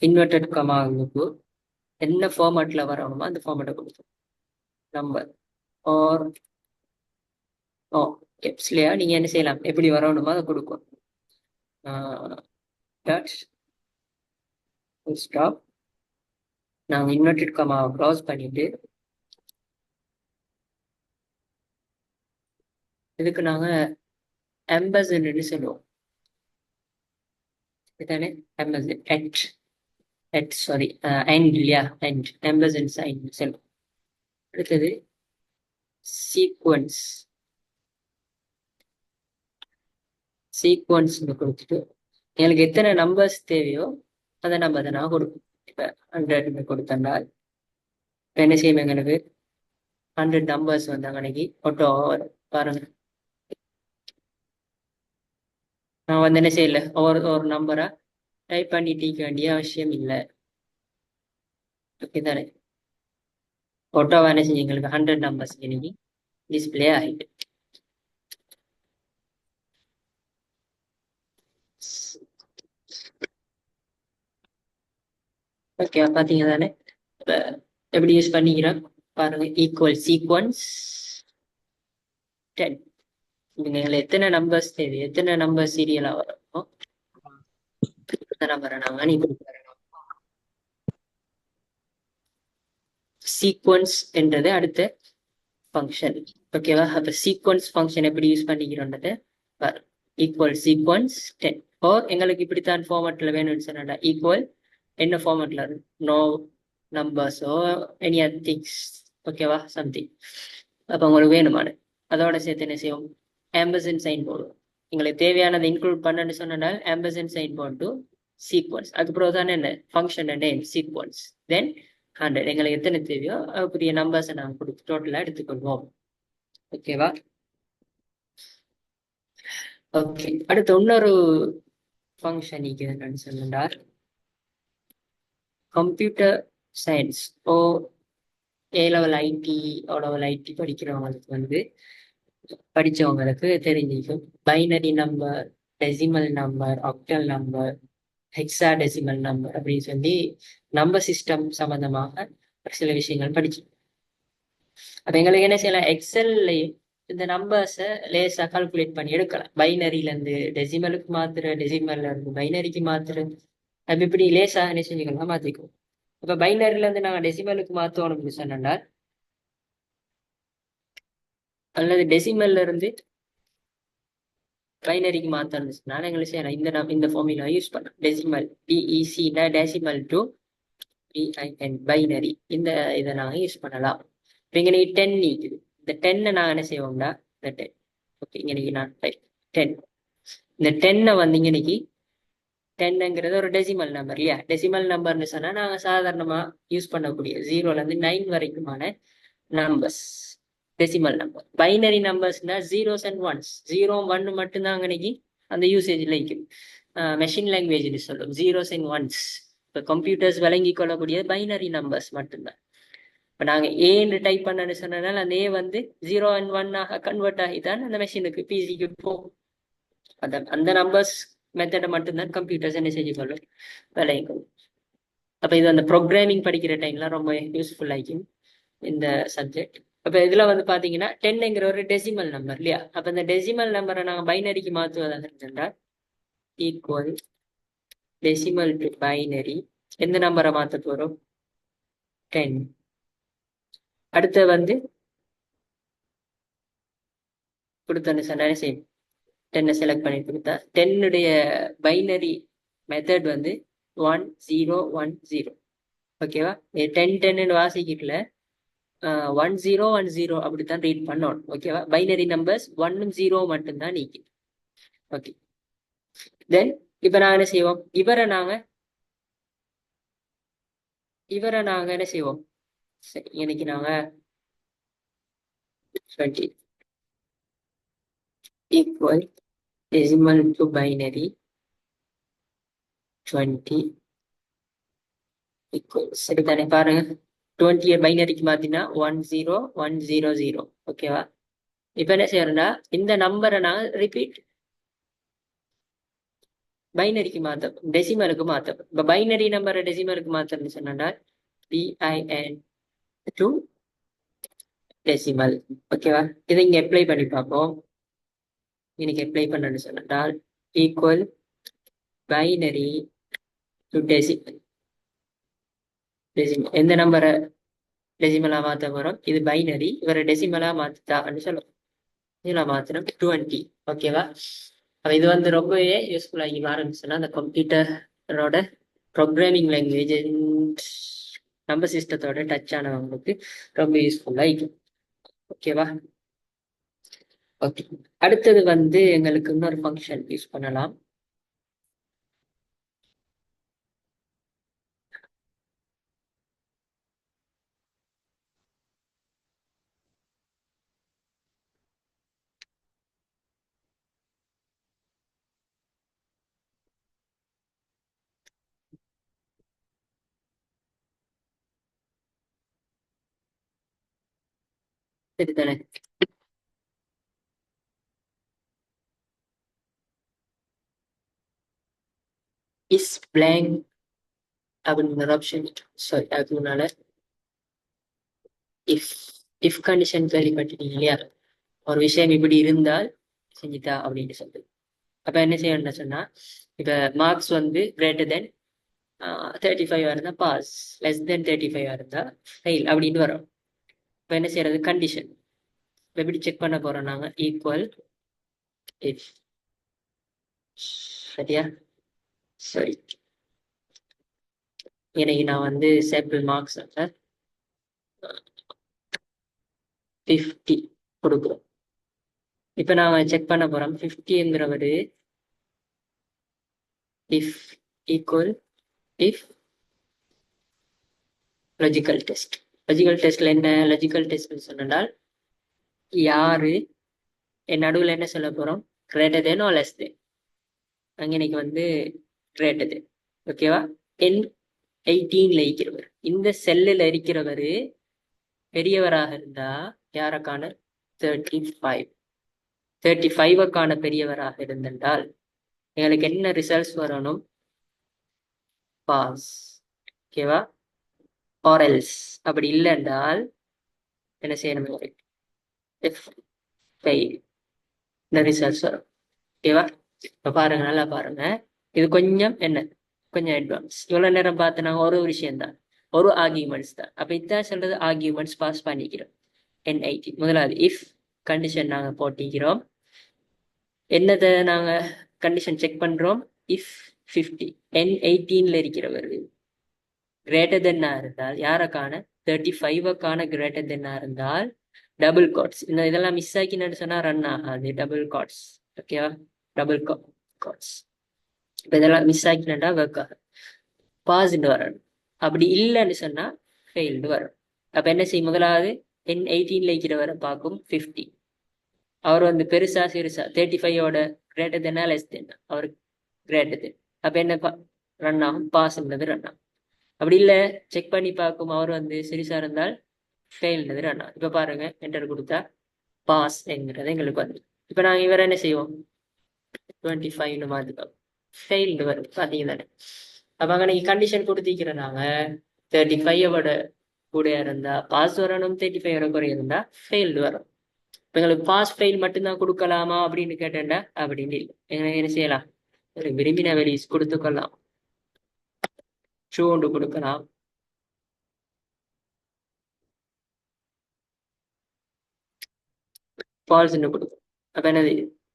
இன்வெர்டட் கமாவுக்கு என்ன ஃபார்மேட்ல வரணுமோ அந்த ஃபார்மேட்டை கொடுக்கும். நம்பர் ஆர் ஓ எப்ஸ்லையா நீங்க என்ன செய்யலாம், எப்படி வரணுமோ அதை கொடுக்கும். Dot stop. நாங்கள் இன்வெர்டட் கமாவை க்ராஸ் பண்ணிட்டு இதுக்கு நாங்க எம்பசன்னு சொல்லுவோம். இதுதானே எம்பசன் சாரி எண்ட் இல்லையா, எண்ட் எம்பசன் சைன் சொல்லுவோம். அடுத்தது சீக்வன்ஸ் கொடுத்துட்டு எனக்கு எத்தனை நம்பர்ஸ் தேவையோ அதை நம்ம அதை நான் கொடுப்போம். இப்போ 100 கொடுத்தனால் இப்போ என்ன செய்யும், எங்களுக்கு 100 நம்பர்ஸ் வந்தாங்க அன்னைக்கு ஆட்டோ பாருங்க. நான் வந்து என்ன செய்யல, ஒரு நம்பரை டைப் பண்ணி டீக்க வேண்டிய அவசியம் இல்லை. ஓகே தானே? ஆட்டோவா என்ன செஞ்சு எங்களுக்கு 100 நம்பர்ஸ் இன்னைக்கு டிஸ்பிளே ஆகிட்டு. ஓகே, பாத்தீங்க தானே எப்படி யூஸ் பண்ணிக்கிறோம் பாருங்க. Equal sequence 10. இவங்க எத்தனை நம்பர்ஸ் தேவை, எத்தனை நம்பர் சீரியலா வரும் அந்த நம்பரை நாங்க நீ கொடுக்குறோம். சீக்வன்ஸ் என்றது அடுத்த ஃபங்க்ஷன். ஓகேவா? அப்ப சீக்வன்ஸ் ஃபங்க்ஷன் எப்படி யூஸ் பண்ணிக்கிறோன்றது பாரு. ஈக்குவல் சீக்வன்ஸ் 10 ஓர் எங்களுக்கு இப்படித்தான் ஃபார்மேட்ல வேணும்னு சொன்னா ஈக்குவல் என்ன ஃபார்மேட்ல நோ நம்பர்ஸோ எனி அதர் திங்ஸ். ஓகேவா? சம்திங். அப்போ உங்களுக்கு வேணுமானு அதோட சேர்த்து என்ன செய்வோம், ஆம்பர்சன் சைன் போடுவோம். எங்களுக்கு தேவையானதை இன்க்ளூட் பண்ணணும்னு சொன்னால் ஆம்பர்சன் சைன் போட்டு சீக்வன்ஸ், அதுக்கப்புறம் தானே என்ன ஃபங்க்ஷன் நேம் சீக்வன்ஸ், தென் 100 எங்களுக்கு எத்தனை தேவையோ அதுக்குரிய நம்பர்ஸை நாங்கள் கொடுத்து டோட்டலாக எடுத்துக்கொள்வோம். ஓகேவா? ஓகே, அடுத்து இன்னொரு ஃபங்க்ஷன் என்னன்னு சொன்னால் computer science O A level IT O level IT படிக்கிறவங்களுக்கு வந்து படிச்சவங்களுக்கு தெரிஞ்சிக்கும். Binary number, decimal number, octal number, hexadecimal number அப்படின்னு சொல்லி நம்பர் சிஸ்டம் சம்பந்தமாக சில விஷயங்கள் படிச்சு. அப்ப எங்களுக்கு என்ன செய்யலாம், எக்ஸல்ல இந்த நம்பர்ஸை லேசா கால்குலேட் பண்ணி எடுக்கலாம். பைனரியில இருந்து டெசிமலுக்கு மாத்துற, டெசிமல்ல இருந்து பைனரிக்கு மாத்துற, அப்ப இப்படி லேசா என்ன செஞ்சுக்கலாம், மாத்திக்குவோம். இப்ப பைனரில இருந்து நாங்க டெசிமலுக்கு மாத்தோம்னு சொன்னா அல்லது டெசிமல்ல இருந்து பைனரிக்கு மாத்த இருந்துச்சுனால எங்களுக்கு செய்யலாம் இந்த ஃபார்முலா யூஸ் பண்ணலாம். Decimal DEC decimal to BIN binary, இதை நாங்கள் யூஸ் பண்ணலாம். இப்போ இங்கே 10 இருக்குது. இந்த 10 நாங்கள் என்ன செய்வோம்னா இந்த 10 ஓகே, இன்னைக்கு நான் 10. இந்த 10 வந்து இன்னைக்கு 10ங்கிறது ஒரு டெசிமல் நம்பர் இல்லையா? டெசிமல் நம்பர்னு சொன்னா நாங்க சாதாரணமா யூஸ் பண்ணக்கூடிய 0ல இருந்து 9 வரைக்குமான நம்பர்ஸ் டெசிமல் நம்பர். பைனரி நம்பர்ஸ்னா ஜீரோஸ் அண்ட் ஒன்ஸ், 0 1 மட்டும்தான் இன்னைக்கு அந்த யூசேஜ்ல இருக்கும். மெஷின் லாங்குவேஜ்னு சொல்லும் ஜீரோஸ் அண்ட் ஒன்ஸ். இப்போ கம்ப்யூட்டர்ஸ் விளங்கி கொள்ளக்கூடிய பைனரி நம்பர்ஸ் மட்டும்தான். இப்போ நாங்கள் ஏன்னு டைப் பண்ணனு சொன்னதுனால அந்த ஏ வந்து 0 அண்ட் 1 கன்வெர்ட் ஆகி தான் அந்த மெஷினுக்கு பிசிக்கு போகும். அந்த நம்பர்ஸ் மெத்தடை மட்டும்தான் கம்ப்யூட்டர்ஸ் என்ன செஞ்சு கொள்ளும், விளங்கி கொள்ளும். அப்போ இது அந்த ப்ரோக்ராமிங் படிக்கிற டைம்ல ரொம்ப யூஸ்ஃபுல் ஆகிக்கும் இந்த சப்ஜெக்ட். அப்போ இதுல வந்து பாத்தீங்கன்னா 10ங்கிற ஒரு டெசிமல் நம்பர் இல்லையா? அப்ப இந்த டெசிமல் நம்பரை நாங்கள் பைனரிக்கு மாற்றுவதாக இருந்தால் ஈக்குவல் டெசிமல் டு பைனரி. எந்த நம்பரை மாற்ற போறோம்? 10. அடுத்து வந்து கொடுத்தோன்னு சொன்னாலே சேம் 10 செலக்ட் பண்ணி கொடுத்தா 10 பைனரி மெத்தட் வந்து 1 0 1 0. ஓகேவா? 10 10 வாசிக்கல 1 0 1 0 அப்படித்தான் ரீட் பண்ணணும். ஓகேவா? பைனரி நம்பர்ஸ் 1 0 மட்டும்தான் நீக்கி. ஓகே, தென் இப்ப நாங்க என்ன செய்வோம்? இவரை நாங்க என்ன செய்வோம்? சரி, இன்னைக்கு நாங்க 20 equal decimal to binary 20 equal. சரி தானே? பாருங்க, 20 பைனரிக்கு மாத்தினா 1 0 1 0 0. ஓகேவா? இப்ப என்ன செய்யறோம்னா இந்த நம்பரை நான் ரிப்பீட் பைனரிக்கு மாத்தோம், டெசிமலுக்கு மாத்தோம். இப்ப பைனரி நம்பரை டெசிமலுக்கு மாத்தோம்னு சொன்னா bin to டெசிமல். ஓகேவா? இதை இங்க அப்ளை பண்ணி பார்ப்போம். இன்னைக்கு அப்ளை பண்ணணும்னு சொன்னால் equal binary to decimal. Decimal எந்த நம்பரை டெசிமலா மாத்த போறோம்? இது பைனரி, இவரை டெசிமலா மாத்திட்டான்னு சொல்லுவோம். இதெல்லாம் மாத்திரம் 20. ஓகேவா? அப்ப இது வந்து ரொம்பவே யூஸ்ஃபுல் ஆகி ஆரம்பிச்சுன்னா அந்த கம்ப்யூட்டரோட ப்ரோக்ராமிங் லாங்குவேஜ் நம்பர் சிஸ்டத்தோட டச் ஆனவங்களுக்கு ரொம்ப யூஸ்ஃபுல்லா இருக்கும். ஓகேவா? ஓகே, அடுத்தது வந்து எங்களுக்கு இன்னொரு ஃபங்க்ஷன் யூஸ் பண்ணலாம். சரிதானே? இஸ் பிளாங்க் அப்படிங்கிற ஆப்ஷன். சாரி, அதுக்கு முன்னால இஃப் இஃப் கண்டிஷன் கேள்விப்பட்டிருக்கீங்க இல்லையா? ஒரு விஷயம் இப்படி இருந்தால் செஞ்சுட்டா அப்படின்னு சொல்லுது. அப்ப என்ன செய்யணும்னு சொன்னா, இப்ப மார்க்ஸ் வந்து கிரேட்டர் தென் 35 இருந்தா பாஸ், லெஸ் தென் 35 இருந்தா ஃபெயில் அப்படின்னு வரும். இப்ப என்ன செய்யறது? கண்டிஷன் எப்படி செக் பண்ண போறோம் நாங்க? Equal if. சரியா? சரி, எனக்கு நான் வந்து சாம்பிள் மார்க்ஸ் 50 கொடுக்குறோம். இப்ப நான் செக் பண்ண போறோம் 50ங்கிறவரு if equal if logical test. லாஜிக்கல் டெஸ்ட்ல என்ன லாஜிக்கல் டெஸ்ட்னு சொன்னால் யாரு என் நடுவில் என்ன சொல்ல போறோம்? Greater than or less than. அங்க இன்னைக்கு வந்து கிரேட்டர் தென். ஓகேவா? N18ல இருக்கிறவர், இந்த செல்லில் இருக்கிறவரு பெரியவராக இருந்தா யாருக்கான 35, 35க்கான பெரியவராக இருந்திருந்தால் எங்களுக்கு என்ன ரிசல்ட்ஸ் வரணும்? பாஸ். ஓகேவா? ஆர்எல்ஸ் அப்படி இல்லை என்றால் என்ன செய்யணும்? இந்த ரிசல்ட்ஸ் வரும். ஓகேவா? இப்ப பாருங்க, நல்லா பாருங்க. இது கொஞ்சம் என்ன, கொஞ்சம் அட்வான்ஸ். இவ்வளவு நேரம் பார்த்து நாங்க ஒரு விஷயம் தான், ஒரு ஆர்கியூமெண்ட்ஸ் தான். அப்ப இதான் சொல்றது ஆர்கியூமெண்ட்ஸ் பாஸ் பண்ணிக்கிறோம். N18 முதலாவது இஃப் கண்டிஷன் நாங்க போட்டிக்கிறோம். என்னதை நாங்க கண்டிஷன் செக் பண்றோம்? இஃப் 50 N18ல இருக்கிறவர் கிரேட்டர் தென்னா இருந்தால் யாருக்கான 35க்கான கிரேட்டர் தென்னா இருந்தால் டபுள் காட்ஸ் இதெல்லாம் மிஸ் ஆக்கினு சொன்னா ரன் ஆகாது. டபுள் காட்ஸ் ஓகேவா, டபுள் காட்ஸ். இப்போ இதெல்லாம் மிஸ் ஆக்கினா ஒர்க் ஆகும். பாஸ்ன்னு வரணும். அப்படி இல்லைன்னு சொன்னா ஃபெயில்டு வரும். அப்ப என்ன செய்யும், முதலாவது 18ல இருக்கிற வரை பார்க்கும் 50. அவர் வந்து பெருசா சிறுசா 35ஓட கிரேட்டர் தென்னா லெஸ் தென், அவர் கிரேட்டர் தென். அப்ப என்ன ரன் ஆகும், பாஸ்ன்றது ரன் ஆகும். அப்படி இல்லை செக் பண்ணி பார்க்கும், அவர் வந்து சிறுசா இருந்தால் ஃபெயில்ன்றது ரன் ஆகும். இப்ப பாருங்க என்டர் கொடுத்தா பாஸ் என்கிறது எங்களுக்கு வந்து. இப்ப நாங்க இவர் என்ன செய்வோம், 25ன்னு மாத்திப்போம், ஃபெயில்டு வரும் பாத்தீங்க தானே. அப்ப அங்க நீங்க கண்டிஷன் கொடுத்திருக்கிறோம் நாங்க 35ஓட கூட இருந்தா பாஸ் வரணும், 35 வரை குறைய இருந்தா ஃபெயில்டு வரும். இப்ப எங்களுக்கு பாஸ் ஃபெயில் மட்டும்தான் கொடுக்கலாமா அப்படின்னு கேட்டேன்டா அப்படின்னு இல்லை. என்ன செய்யலாம், ஒரு விரும்பின வெளிஸ் கொடுத்துக்கொள்ளலாம். ட்ரூ ஒன்று கொடுக்கலாம், ஃபால்ஸ்ன்னு கொடுக்கும். அப்ப என்னது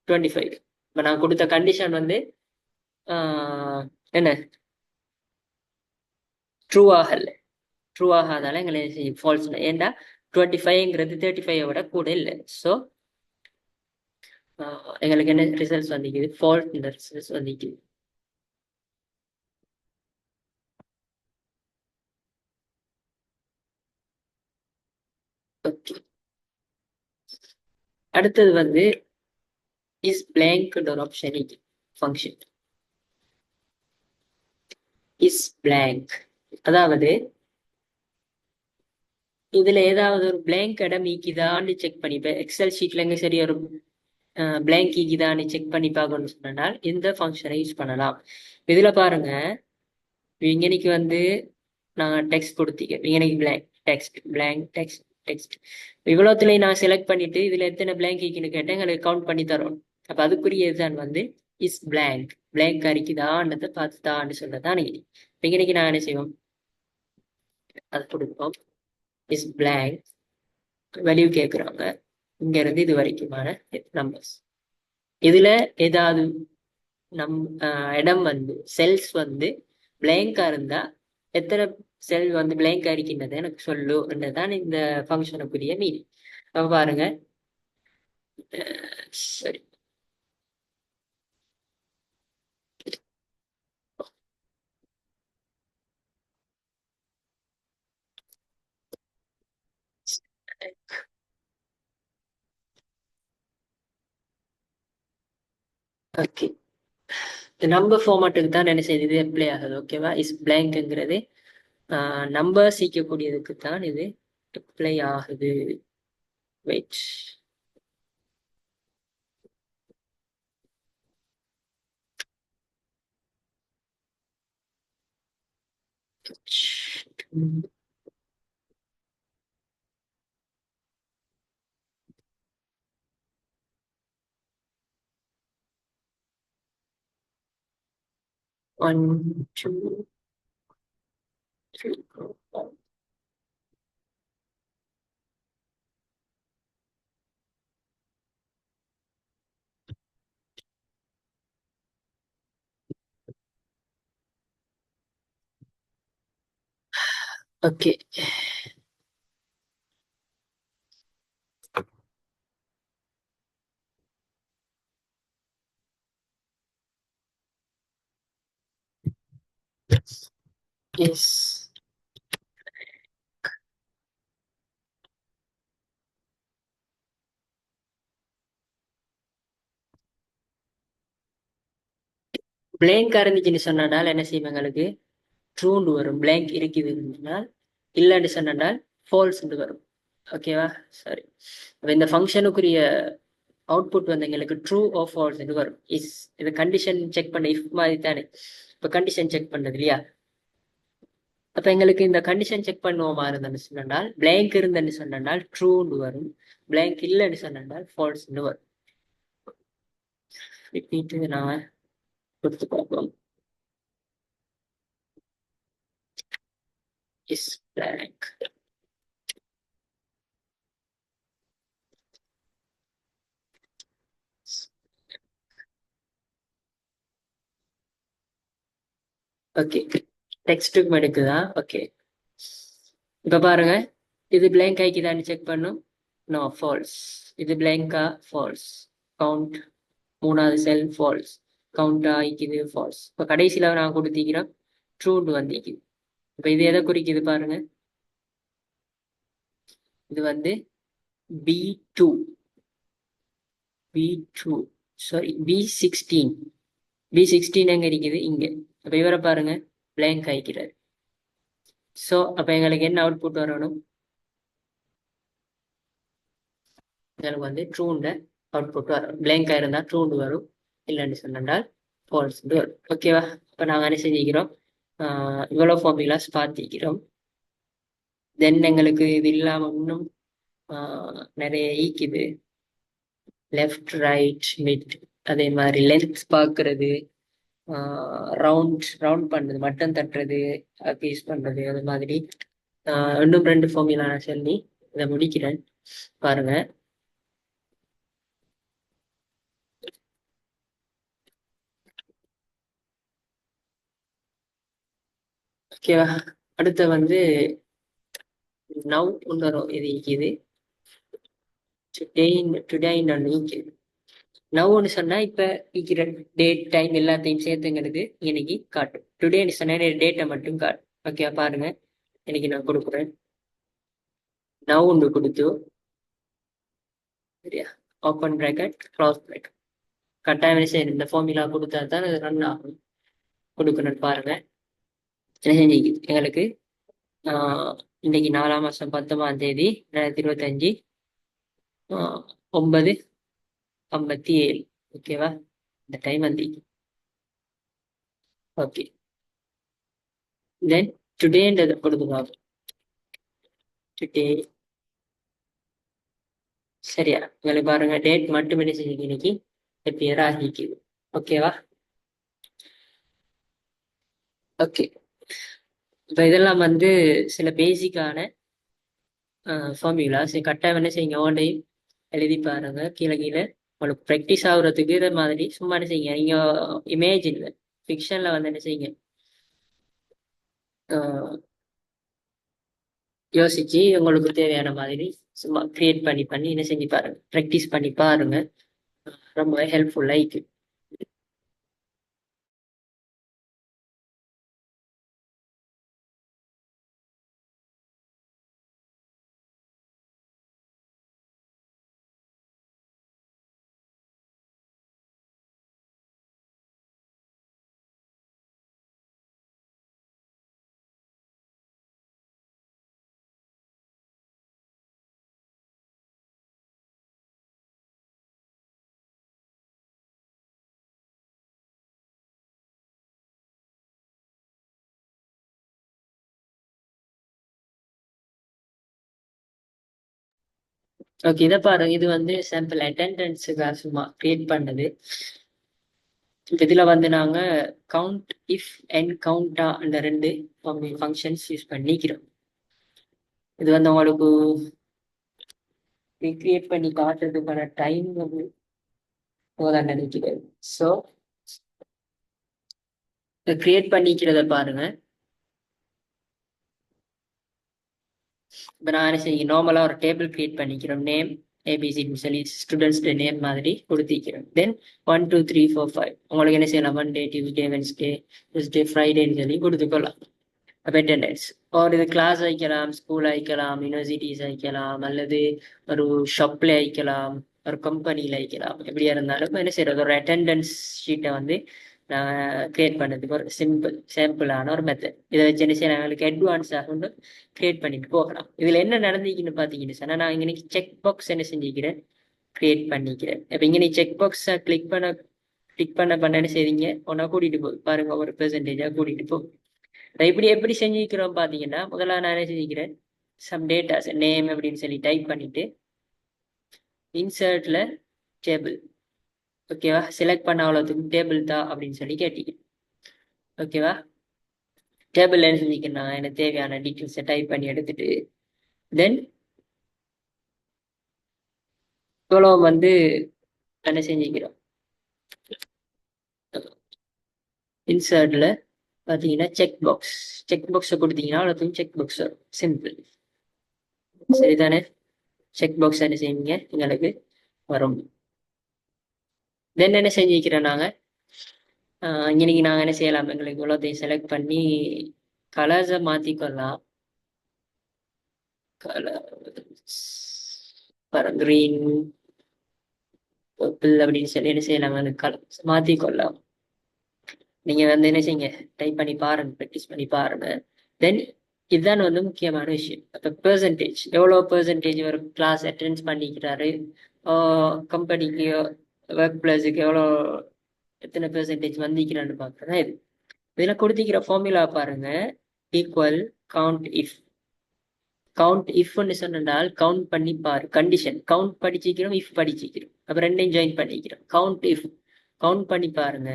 25. இப்ப நான் கொடுத்த கண்டிஷன் வந்து என்ன ட்ரூ ஆகல. ட்ரூ ஆகாதால எங்களுக்கு ஃபால்ஸ். ஏன்டா 25ங்கிறது 35 விட கூட இல்லை. ஸோ எங்களுக்கு என்ன ரிசல்ட்ஸ் வந்திக்குது, ஃபால்ஸ் ரிசல்ட்ஸ் வந்திக்குது. ஓகே, அடுத்தது வந்து இஸ் பிளாங்க் ஒரு ஆப்ஷன் ஃபங்க்ஷன் இஸ் பிளாங்க். அதாவது இதுல ஏதாவது ஒரு பிளாங்க் இடம் ஈக்குதான்னு செக் பண்ணி, இப்போ எக்ஸல் ஷீட்ல எங்க சரி ஒரு பிளாங்க் ஈக்குதான்னு செக் பண்ணி பார்க்கணும்னு சொன்னால் இந்த ஃபங்க்ஷனை யூஸ் பண்ணலாம். இதுல பாருங்க, இங்கனைக்கு வந்து நான் டெக்ஸ்ட் கொடுத்தீங்க, இங்கனைக்கு blank text, blank text text. இவ்வளோத்துலயும் நான் செலக்ட் பண்ணிட்டு இதுல எத்தனை பிளாங்க் ஈக்குன்னு கேட்டேன், எங்களுக்கு கவுண்ட் பண்ணி தரும். அப்ப அதுக்குரிய இதுதான் வந்து இஸ் பிளாங்க். பிளாங்க் அரிக்குதான்றதை பார்த்துதான்னு சொல்லதான் இன்னைக்கு நான் என்ன செய்வோம், அதை கொடுப்போம். இஸ் பிளாங்க் வேல்யூ கேட்குறாங்க, இங்க இருந்து இது வரைக்குமான நம்பர்ஸ். இதுல ஏதாவது நம் இடம் வந்து செல்ஸ் வந்து பிளாங்கா இருந்தா எத்தனை செல் வந்து பிளாங்கா இருக்கின்றதை எனக்கு சொல்லுன்றதுதான் இந்த ஃபங்க்ஷனுக்குரிய மீனிங். அப்ப பாருங்க, சரி ஓகே, நம்பர் ஃபார்மேட்டுக்கு தான் என்ன செய்யுது, இது அப்ளை ஆகுது. ஓகேவா, இஸ் பிளாங்க்ங்கிறது நம்பர் சீக்கக்கூடியதுக்கு தான் இது அப்ளை ஆகுது. Wait, one two three. Okay, yes blank இருந்துச்சுன்னு சொன்னால் என்ன செய்யும், எங்களுக்கு ட்ரூன்னு வரும். பிளாங்க் இருக்குதுன்னா, இல்லைன்னு சொன்னால் ஃபால்ஸ்ன்னு வரும். ஓகேவா, சரி. அப்ப இந்த ஃபங்க்ஷனுக்குரிய அவுட்புட் வந்து எங்களுக்கு ட்ரூ ஆர் ஃபால்ஸ்ன்னு வரும். இஸ் இது கண்டிஷன் செக் பண்ண இஃப் மாதிரி தானே. இப்போ கண்டிஷன் செக் பண்ணது இல்லையா, அப்ப எங்களுக்கு இந்த கண்டிஷன் செக் பண்ணுவோமா இருந்தேன்னு சொன்னால் பிளாங்க் இருந்தேன்னு சொன்னால் ட்ரூன்னு வரும், பிளாங்க் இல்லைன்னு சொன்னால் ஃபால்ஸ்ன்னு வரும். ரிப்பீட் நான் கொடுத்து பார்ப்போம். Is blank. ஓகே, டெக்ஸ்ட்டுக்கும் எடுக்குதா, ஓகே. இப்ப பாருங்க, இது பிளாங்க் ஆயிக்குதான்னு செக் பண்ணும். No false. இது பிளாங்கா ஃபால்ஸ். கவுண்ட் மூணாவது செல் ஃபால்ஸ். கவுண்ட் ஆகிக்குது ஃபால்ஸ். இப்போ கடைசியில் நான் கொடுத்திக்கிறோம் ட்ரூன்னு வந்திக்குது. இப்போ இது எதை குறிக்குது பாருங்க. இது வந்து B2 B2 sorry B16 B16 எங்க இருக்குது இங்க. அப்ப இவரை பாருங்க பிளாங்க் ஆகிக்கிறார். ஸோ அப்ப எங்களுக்கு என்ன அவுட்புட் வரணும்? எங்களுக்கு வந்து ட்ரூண்ட அவுட்புட் வரும். பிளாங்காக இருந்தால் ட்ரூண்டு வரும், இல்லைன்னு சொன்னால் ஃபால்ஸ் வரும். ஓகேவா? இப்போ நாங்கள் என்ன செஞ்சுக்கிறோம், இவ்வளோ ஃபார்முலாஸ் பார்த்திக்கிறோம். தென் எங்களுக்கு இது இல்லாமல் இன்னும் நிறைய ஈக்குது. லெஃப்ட் ரைட் மிட், அதே மாதிரி லென்த் பார்க்கறது, ரவுண்ட் பண்ணுறது, மட்டன் தட்டுறது, பீஸ் பண்ணுறது, அது மாதிரி இன்னும் 2 ஃபார்முலா நான் சொல்லி இதை முடிக்கிறேன். பாருங்க. ஓகேவா? அடுத்து வந்து நவ் ஒன்று இது டுடே நீக்குது. நவ்னு சொன்னா இப்ப இருக்கிற டேட் டைம் எல்லாத்தையும் சேர்த்துங்கிறது இன்னைக்கு காட்டும். டுடேன்னு சொன்னா டேட்டை மட்டும் காட்டும். ஓகே பாருங்க, இன்னைக்கு நான் கொடுக்குறேன். நவ் ஒன்று கொடுத்து சரியா, ஓப்பன் ப்ராக்கெட் க்ளோஸ் ப்ராக்கெட். கட்டாயம் சரி இந்த ஃபார்முலா கொடுத்தா தான் அது ரன் ஆகும். கொடுக்கணும் பாருங்க. என்ன செஞ்சு எங்களுக்கு இன்னைக்கு 4ஆம் மாசம் 10ஆம் தேதி 2025 9:57. ஓகேவா? இந்த டைம் வந்து ஓகே. தென் டுடேன்றதை கொடுத்துருவாங்க. டுடே சரியா, உங்களுக்கு பாருங்க டேட் மட்டும் என்ன செஞ்சு இன்னைக்கு எப்பியர் ஆகிக்குது. ஓகேவா? ஓகே. இப்போ இதெல்லாம் வந்து சில பேசிக்கான ஃபார்முலாஸ். கட்டாயம் என்ன செய்யுங்க, ஓண்டையும் எழுதி பாருங்க. கீழே கீழே உங்களுக்கு ப்ராக்டிஸ் ஆகுறதுக்கு இதை மாதிரி சும்மா என்ன செய்யுங்க, நீங்க இமேஜின்ல ஃபிக்ஷன்ல வந்து என்ன செய்யுங்க, யோசிச்சு உங்களுக்கு தேவையான மாதிரி சும்மா கிரியேட் பண்ணி என்ன செஞ்சு பாருங்க, ப்ராக்டிஸ் பண்ணி பாருங்க. ரொம்ப ஹெல்ப்ஃபுல்லா இருக்கு. ஓகே, இதை பாருங்க. இது வந்து சாம்பிள் அட்டெண்டன்ஸுக்காக சும்மா கிரியேட் பண்ணது. இதுல வந்து நாங்க கவுண்ட் இஃப் அண்ட் கவுண்டா அந்த 2 ஃபங்க்ஷன்ஸ் யூஸ் பண்ணிக்கிறோம். இது வந்து உங்களுக்கு கிரியேட் பண்ணி காட்டுறதுக்கான டைம் வந்து போதான் நினைக்கிறேன். ஸோ கிரியேட் பண்ணிக்கிறத பாருங்க. இப்போ நான் என்ன செய்ய, நார்மலா ஒரு டேபிள் கிரியேட் பண்ணிக்கிறோம். நேம் ஏபிசின்னு சொல்லி ஸ்டூடெண்ட்ஸ் நேம் மாதிரி கொடுத்திக்கிறோம். தென் 1 2 3 4 5 உங்களுக்கு என்ன செய்யலாம், மண்டே டியூஸ்டே வென்ஸ்டே ட்யூஸ்டே ஃப்ரைடேன்னு சொல்லி கொடுத்துக்கொள்ளலாம். அப்போ அட்டெண்டன்ஸ் ஒரு இது கிளாஸ் வைக்கலாம், ஸ்கூல் வைக்கலாம், யூனிவர்சிட்டிஸ் வைக்கலாம், அல்லது ஒரு ஷாப்ல வைக்கலாம், ஒரு கம்பெனியில் வைக்கலாம். எப்படியா இருந்தாலும் என்ன செய்யறது, ஒரு அட்டெண்டன்ஸ் ஷீட்டை வந்து நான் கிரியேட் பண்ணதுக்கு ஒரு சாம்பிளான ஒரு மெத்தட். இதை வச்சு என்ன செய்யலாம், எங்களுக்கு அட்வான்ஸாக ஒன்று கிரியேட் பண்ணிட்டு போகலாம். இதில் என்ன நடந்திருக்குன்னு பார்த்தீங்கன்னு சொன்னால், நான் இன்னைக்கு செக் பாக்ஸ் என்ன செஞ்சுக்கிறேன், கிரியேட் பண்ணிக்கிறேன். இப்போ இங்கே நீ செக் பாக்ஸை கிளிக் பண்ண என்ன செய்வீங்க, ஒன்றா கூட்டிகிட்டு போய் பாருங்க, ஒரு பெர்சன்டேஜாக கூட்டிகிட்டு போகும். இப்படி எப்படி செஞ்சுக்கிறோம் பார்த்தீங்கன்னா, முதல்ல நான் என்ன செஞ்சுக்கிறேன், சம் டேட்டாஸ் நேம் அப்படின்னு சொல்லி டைப் பண்ணிட்டு இன்சர்ட்ல டேபிள். ஓகேவா? செலக்ட் பண்ண அவ்வளோத்துக்கும் டேபிள் தான் அப்படின்னு சொல்லி கேட்டீங்க. ஓகேவா? டேபிள் என்ன செஞ்சுக்கிறேன், நான் எனக்கு தேவையான டீட்டெயில்ஸை டைப் பண்ணி எடுத்துட்டு தென் இவ்வளோ வந்து என்ன செஞ்சுக்கிறோம், இன்சர்ட்ல பார்த்தீங்கன்னா செக் பாக்ஸை கொடுத்தீங்கன்னா அவ்வளோத்துக்கும் செக் பாக்ஸ் வரும். சிம்பிள். சரிதானே? செக் பாக்ஸ் என்ன செய்வீங்க எங்களுக்கு வரும். தென் என்ன செஞ்சுக்கிறோம் நாங்க இன்னைக்கு நாங்க என்ன செய்யலாம், எங்களுக்கு இவ்வளோத்தையும் செலக்ட் பண்ணி கலர்ஸை மாத்திக்கொள்ளலாம். கலர்ஸ் கிரீன் பர்பிள் அப்படின்னு சொல்லி என்ன செய்யலாம், அந்த கலர்ஸ் மாத்திக்கொள்ளலாம். நீங்க வந்து என்ன செய்யுங்க, டைப் பண்ணி பாருங்க, ப்ராக்டிஸ் பண்ணி பாருங்க. தென் இதுதான் வந்து முக்கியமான விஷயம். அப்ப பெர்சன்டேஜ் எவ்வளோ பெர்சன்டேஜ் ஒரு கிளாஸ் அட்டென்ஸ் பண்ணிக்கிறாரு, கம்பெனிக்கு ஒர்க் பிளேஸுக்கு எவ்வளோ எத்தனை பெர்சன்டேஜ் வந்திக்கிறான்னு பார்க்குறதா இது. இதில் கொடுத்திக்கிற ஃபார்முலா பாருங்க, ஈக்குவல் கவுண்ட் இஃப். கவுண்ட் இஃப்னு சொன்னால் கவுண்ட் பண்ணி பாரு, கண்டிஷன் கவுண்ட் படிச்சிக்கிறோம், இஃப் படிச்சிக்கிறோம், அப்புறம் ரெண்டையும் ஜாயின் பண்ணிக்கிறோம். கவுண்ட் இஃப் கவுண்ட் பண்ணி பாருங்க.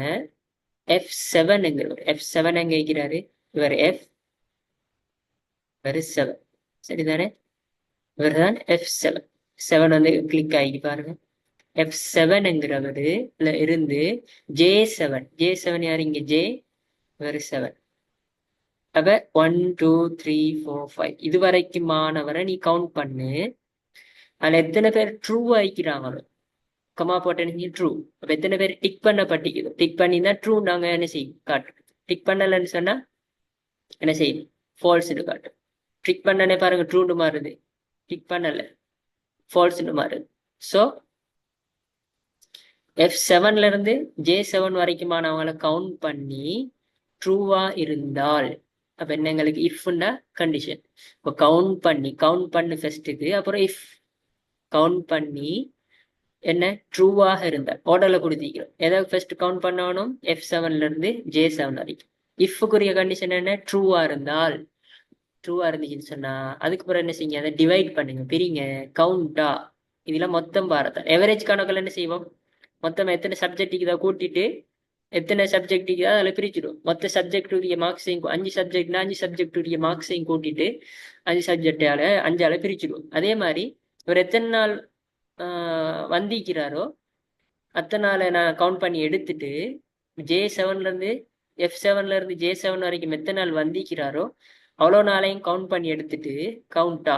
F7 F7 எங்க வைக்கிறாரு இவர், F7 சரிதானே, இவர் தான் F7. 7 வந்து கிளிக் ஆகி பாருங்க. F7ங்கிறவருல இருந்து J7 யாரு இங்க, J இவர் 7. அப்ப 1 2 3 4 5 இது வரைக்கும் மாணவரை நீ கவுண்ட் பண்ணு. அதுல எத்தனை பேர் ட்ரூ ஆயிக்கிறாங்களோ, கமா போட்டேன்னு ட்ரூ. அப்ப எத்தனை பேர் டிக் பண்ண பட்டிக்குது, டிக் பண்ணி தான் ட்ரூ நாங்க என்ன செய்யும் காட்டு. டிக் பண்ணலன்னு சொன்னா என்ன செய்யும், ஃபால்ஸ்னு காட்டும். டிக் பண்ணனே பாருங்க ட்ரூன்னு மாறுது, டிக் பண்ணல ஃபால்ஸ்னு மாறுது. ஸோ F7ல இருந்து J7 வரைக்குமானவங்களை கவுண்ட் பண்ணி ட்ரூவா இருந்தால், அப்ப என்ன எங்களுக்கு இஃப்னா கண்டிஷன். இப்போ கவுண்ட் பண்ணு ஃபர்ஸ்ட்டுக்கு, அப்புறம் இஃப் கவுண்ட் பண்ணி என்ன ட்ரூவாக இருந்தால் ஆர்டர்ல கொடுத்திக்கிறோம். எதாவது ஃபர்ஸ்ட் கவுண்ட் பண்ணணும், F7ல இருந்து J7 வரைக்கும். இஃப்க்குரிய கண்டிஷன் என்ன, ட்ரூவா இருந்தால். ட்ரூவா இருந்துச்சுன்னு சொன்னா அதுக்கப்புறம் என்ன செய்யுங்க, அதை டிவைட் பண்ணுங்க, பிரிங்க. கவுண்டா இதெல்லாம் மொத்தம் பாரதா எவரேஜ் கணக்கில் என்ன செய்வோம், மொத்தம் எத்தனை சப்ஜெக்டுக்கு இதை கூட்டிட்டு எத்தனை சப்ஜெக்டுக்கு அதில் பிரிச்சிடும். மொத்த சப்ஜெக்டுடைய மார்க்ஸையும் 5 சப்ஜெக்ட்னா 5 சப்ஜெக்டுடைய மார்க்ஸையும் கூட்டிட்டு 5 சப்ஜெக்டால 5ஆல பிரிச்சிடும். அதே மாதிரி ஒரு எத்தனை நாள் வந்திக்கிறாரோ அத்தனை நாளை நான் கவுண்ட் பண்ணி எடுத்துட்டு J7ல இருந்து F7ல இருந்து J7 வரைக்கும் எத்தனை நாள் வந்திக்கிறாரோ அவ்வளோ நாளையும் கவுண்ட் பண்ணி எடுத்துட்டு கவுண்டா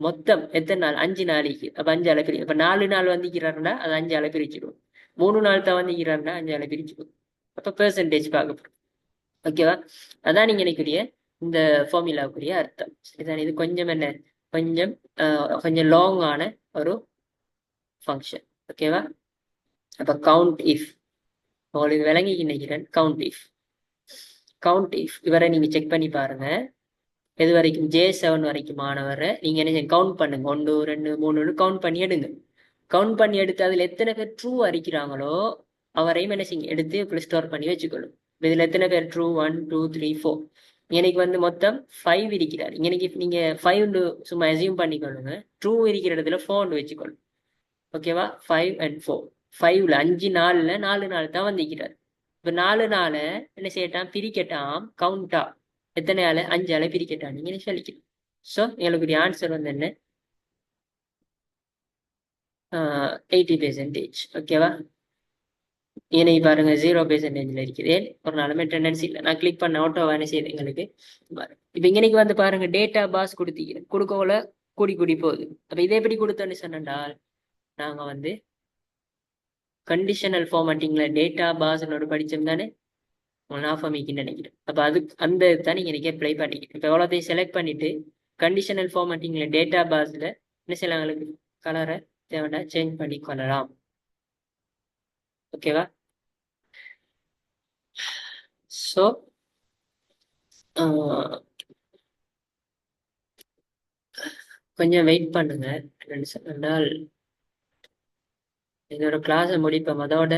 மொத்தம் எத்தனை நாள், 5 நாளைக்கு, அப்ப 5ஆல பிரி. அப்ப 4 நாள் வந்திக்கிறாருன்னா அது 5ஆல பிரிச்சிடும். 3 நாள் தான் வந்திக்கிறாருன்னா 5ஆல பிரிச்சிடும். அப்ப பெர்சன்டேஜ் பார்க்க போறோம். ஓகேவா, அதான் நீங்க நினைக்கிறிய இந்த ஃபார்முலாவுக்குரிய அர்த்தம். இதுதான். இது கொஞ்சம் என்ன, கொஞ்சம் கொஞ்சம் லாங்கான ஒரு ஃபங்க்ஷன். ஓகேவா, அப்ப கவுண்ட் இஃப் உங்களுக்கு விளங்கி நினைக்கிறேன். கவுண்ட் இஃப் இவரை நீங்க செக் பண்ணி பாருங்க. எது வரைக்கும், J7 வரைக்கும் மாணவரை நீங்க என்ன கவுண்ட் பண்ணுங்க, 1 2 3 கவுண்ட் பண்ணி எடுங்க. கவுண்ட் பண்ணி எடுத்து அதுல எத்தனை பேர் ட்ரூ அடிக்கிறாங்களோ அவரையும் என்ன செய்யுங்க எடுத்து இப்படி ஸ்டோர் பண்ணி வச்சுக்கணும். இதுல எத்தனை பேர் ட்ரூ, 1 2 3 4. இன்னைக்கு வந்து மொத்தம் 5 இருக்கிறார். இன்னைக்கு நீங்க 5 சும்மா அசியூம் பண்ணிக்கொள்ளுங்க. ட்ரூ இருக்கிற இடத்துல 4 வச்சுக்கொள்ளும். ஓகேவா, 5 and 4. 5ல 5 நாள்ல 4 நாள் தான் வந்திருக்கிறார். இப்ப 4 நாள என்ன செய்யட்டாம், பிரிக்கட்டாம். கவுண்டா எத்தனை ஆளு, 5ஆல பிரிக்கட்டாம். நீங்க என்ன சொல்லிக்கணும். ஸோ எங்களுக்கு ஆன்சர் வந்து என்ன, 80%. ஓகேவா, ஏனைக்கு பாருங்க 0%ல இருக்குது. ஒரு நாளுமே டெண்டன்சி இல்லை. நான் கிளிக் பண்ண ஆட்டோ என்ன செய்யுது எங்களுக்கு. இப்ப இன்னைக்கு வந்து பாருங்க டேட்டா பாஸ் கொடுத்தீங்க, கொடுக்கல கூடி கூடி போகுது. அப்ப இதை எப்படி கொடுத்தோன்னு சொன்னால் நாங்க வந்து கண்டிஷனல் ஃபார்மேட்டிங்ல டேட்டா பாஸ்ன்னு ஒரு படிச்சோம் தானே, நாஃபமிக்குன்னு நினைக்கிறேன். அப்ப அதுக்கு அந்த தான் நீங்க இன்னைக்கு அப்ளை பண்ணிக்கிறேன். இப்ப எவ்வளோத்தையும் செலக்ட் பண்ணிட்டு கண்டிஷனல் ஃபார்மேட்டிங்ல டேட்டா பாஸ்ல என்ன செய்யலாம், எங்களுக்கு கலரை தேவைன்னா சேஞ்ச் பண்ணி கொள்ளலாம். ஓகேவா, ஸோ கொஞ்சம் வெயிட் பண்ணுங்க. என்னன்னு இதோட கிளாஸை முடிப்போம். அதோட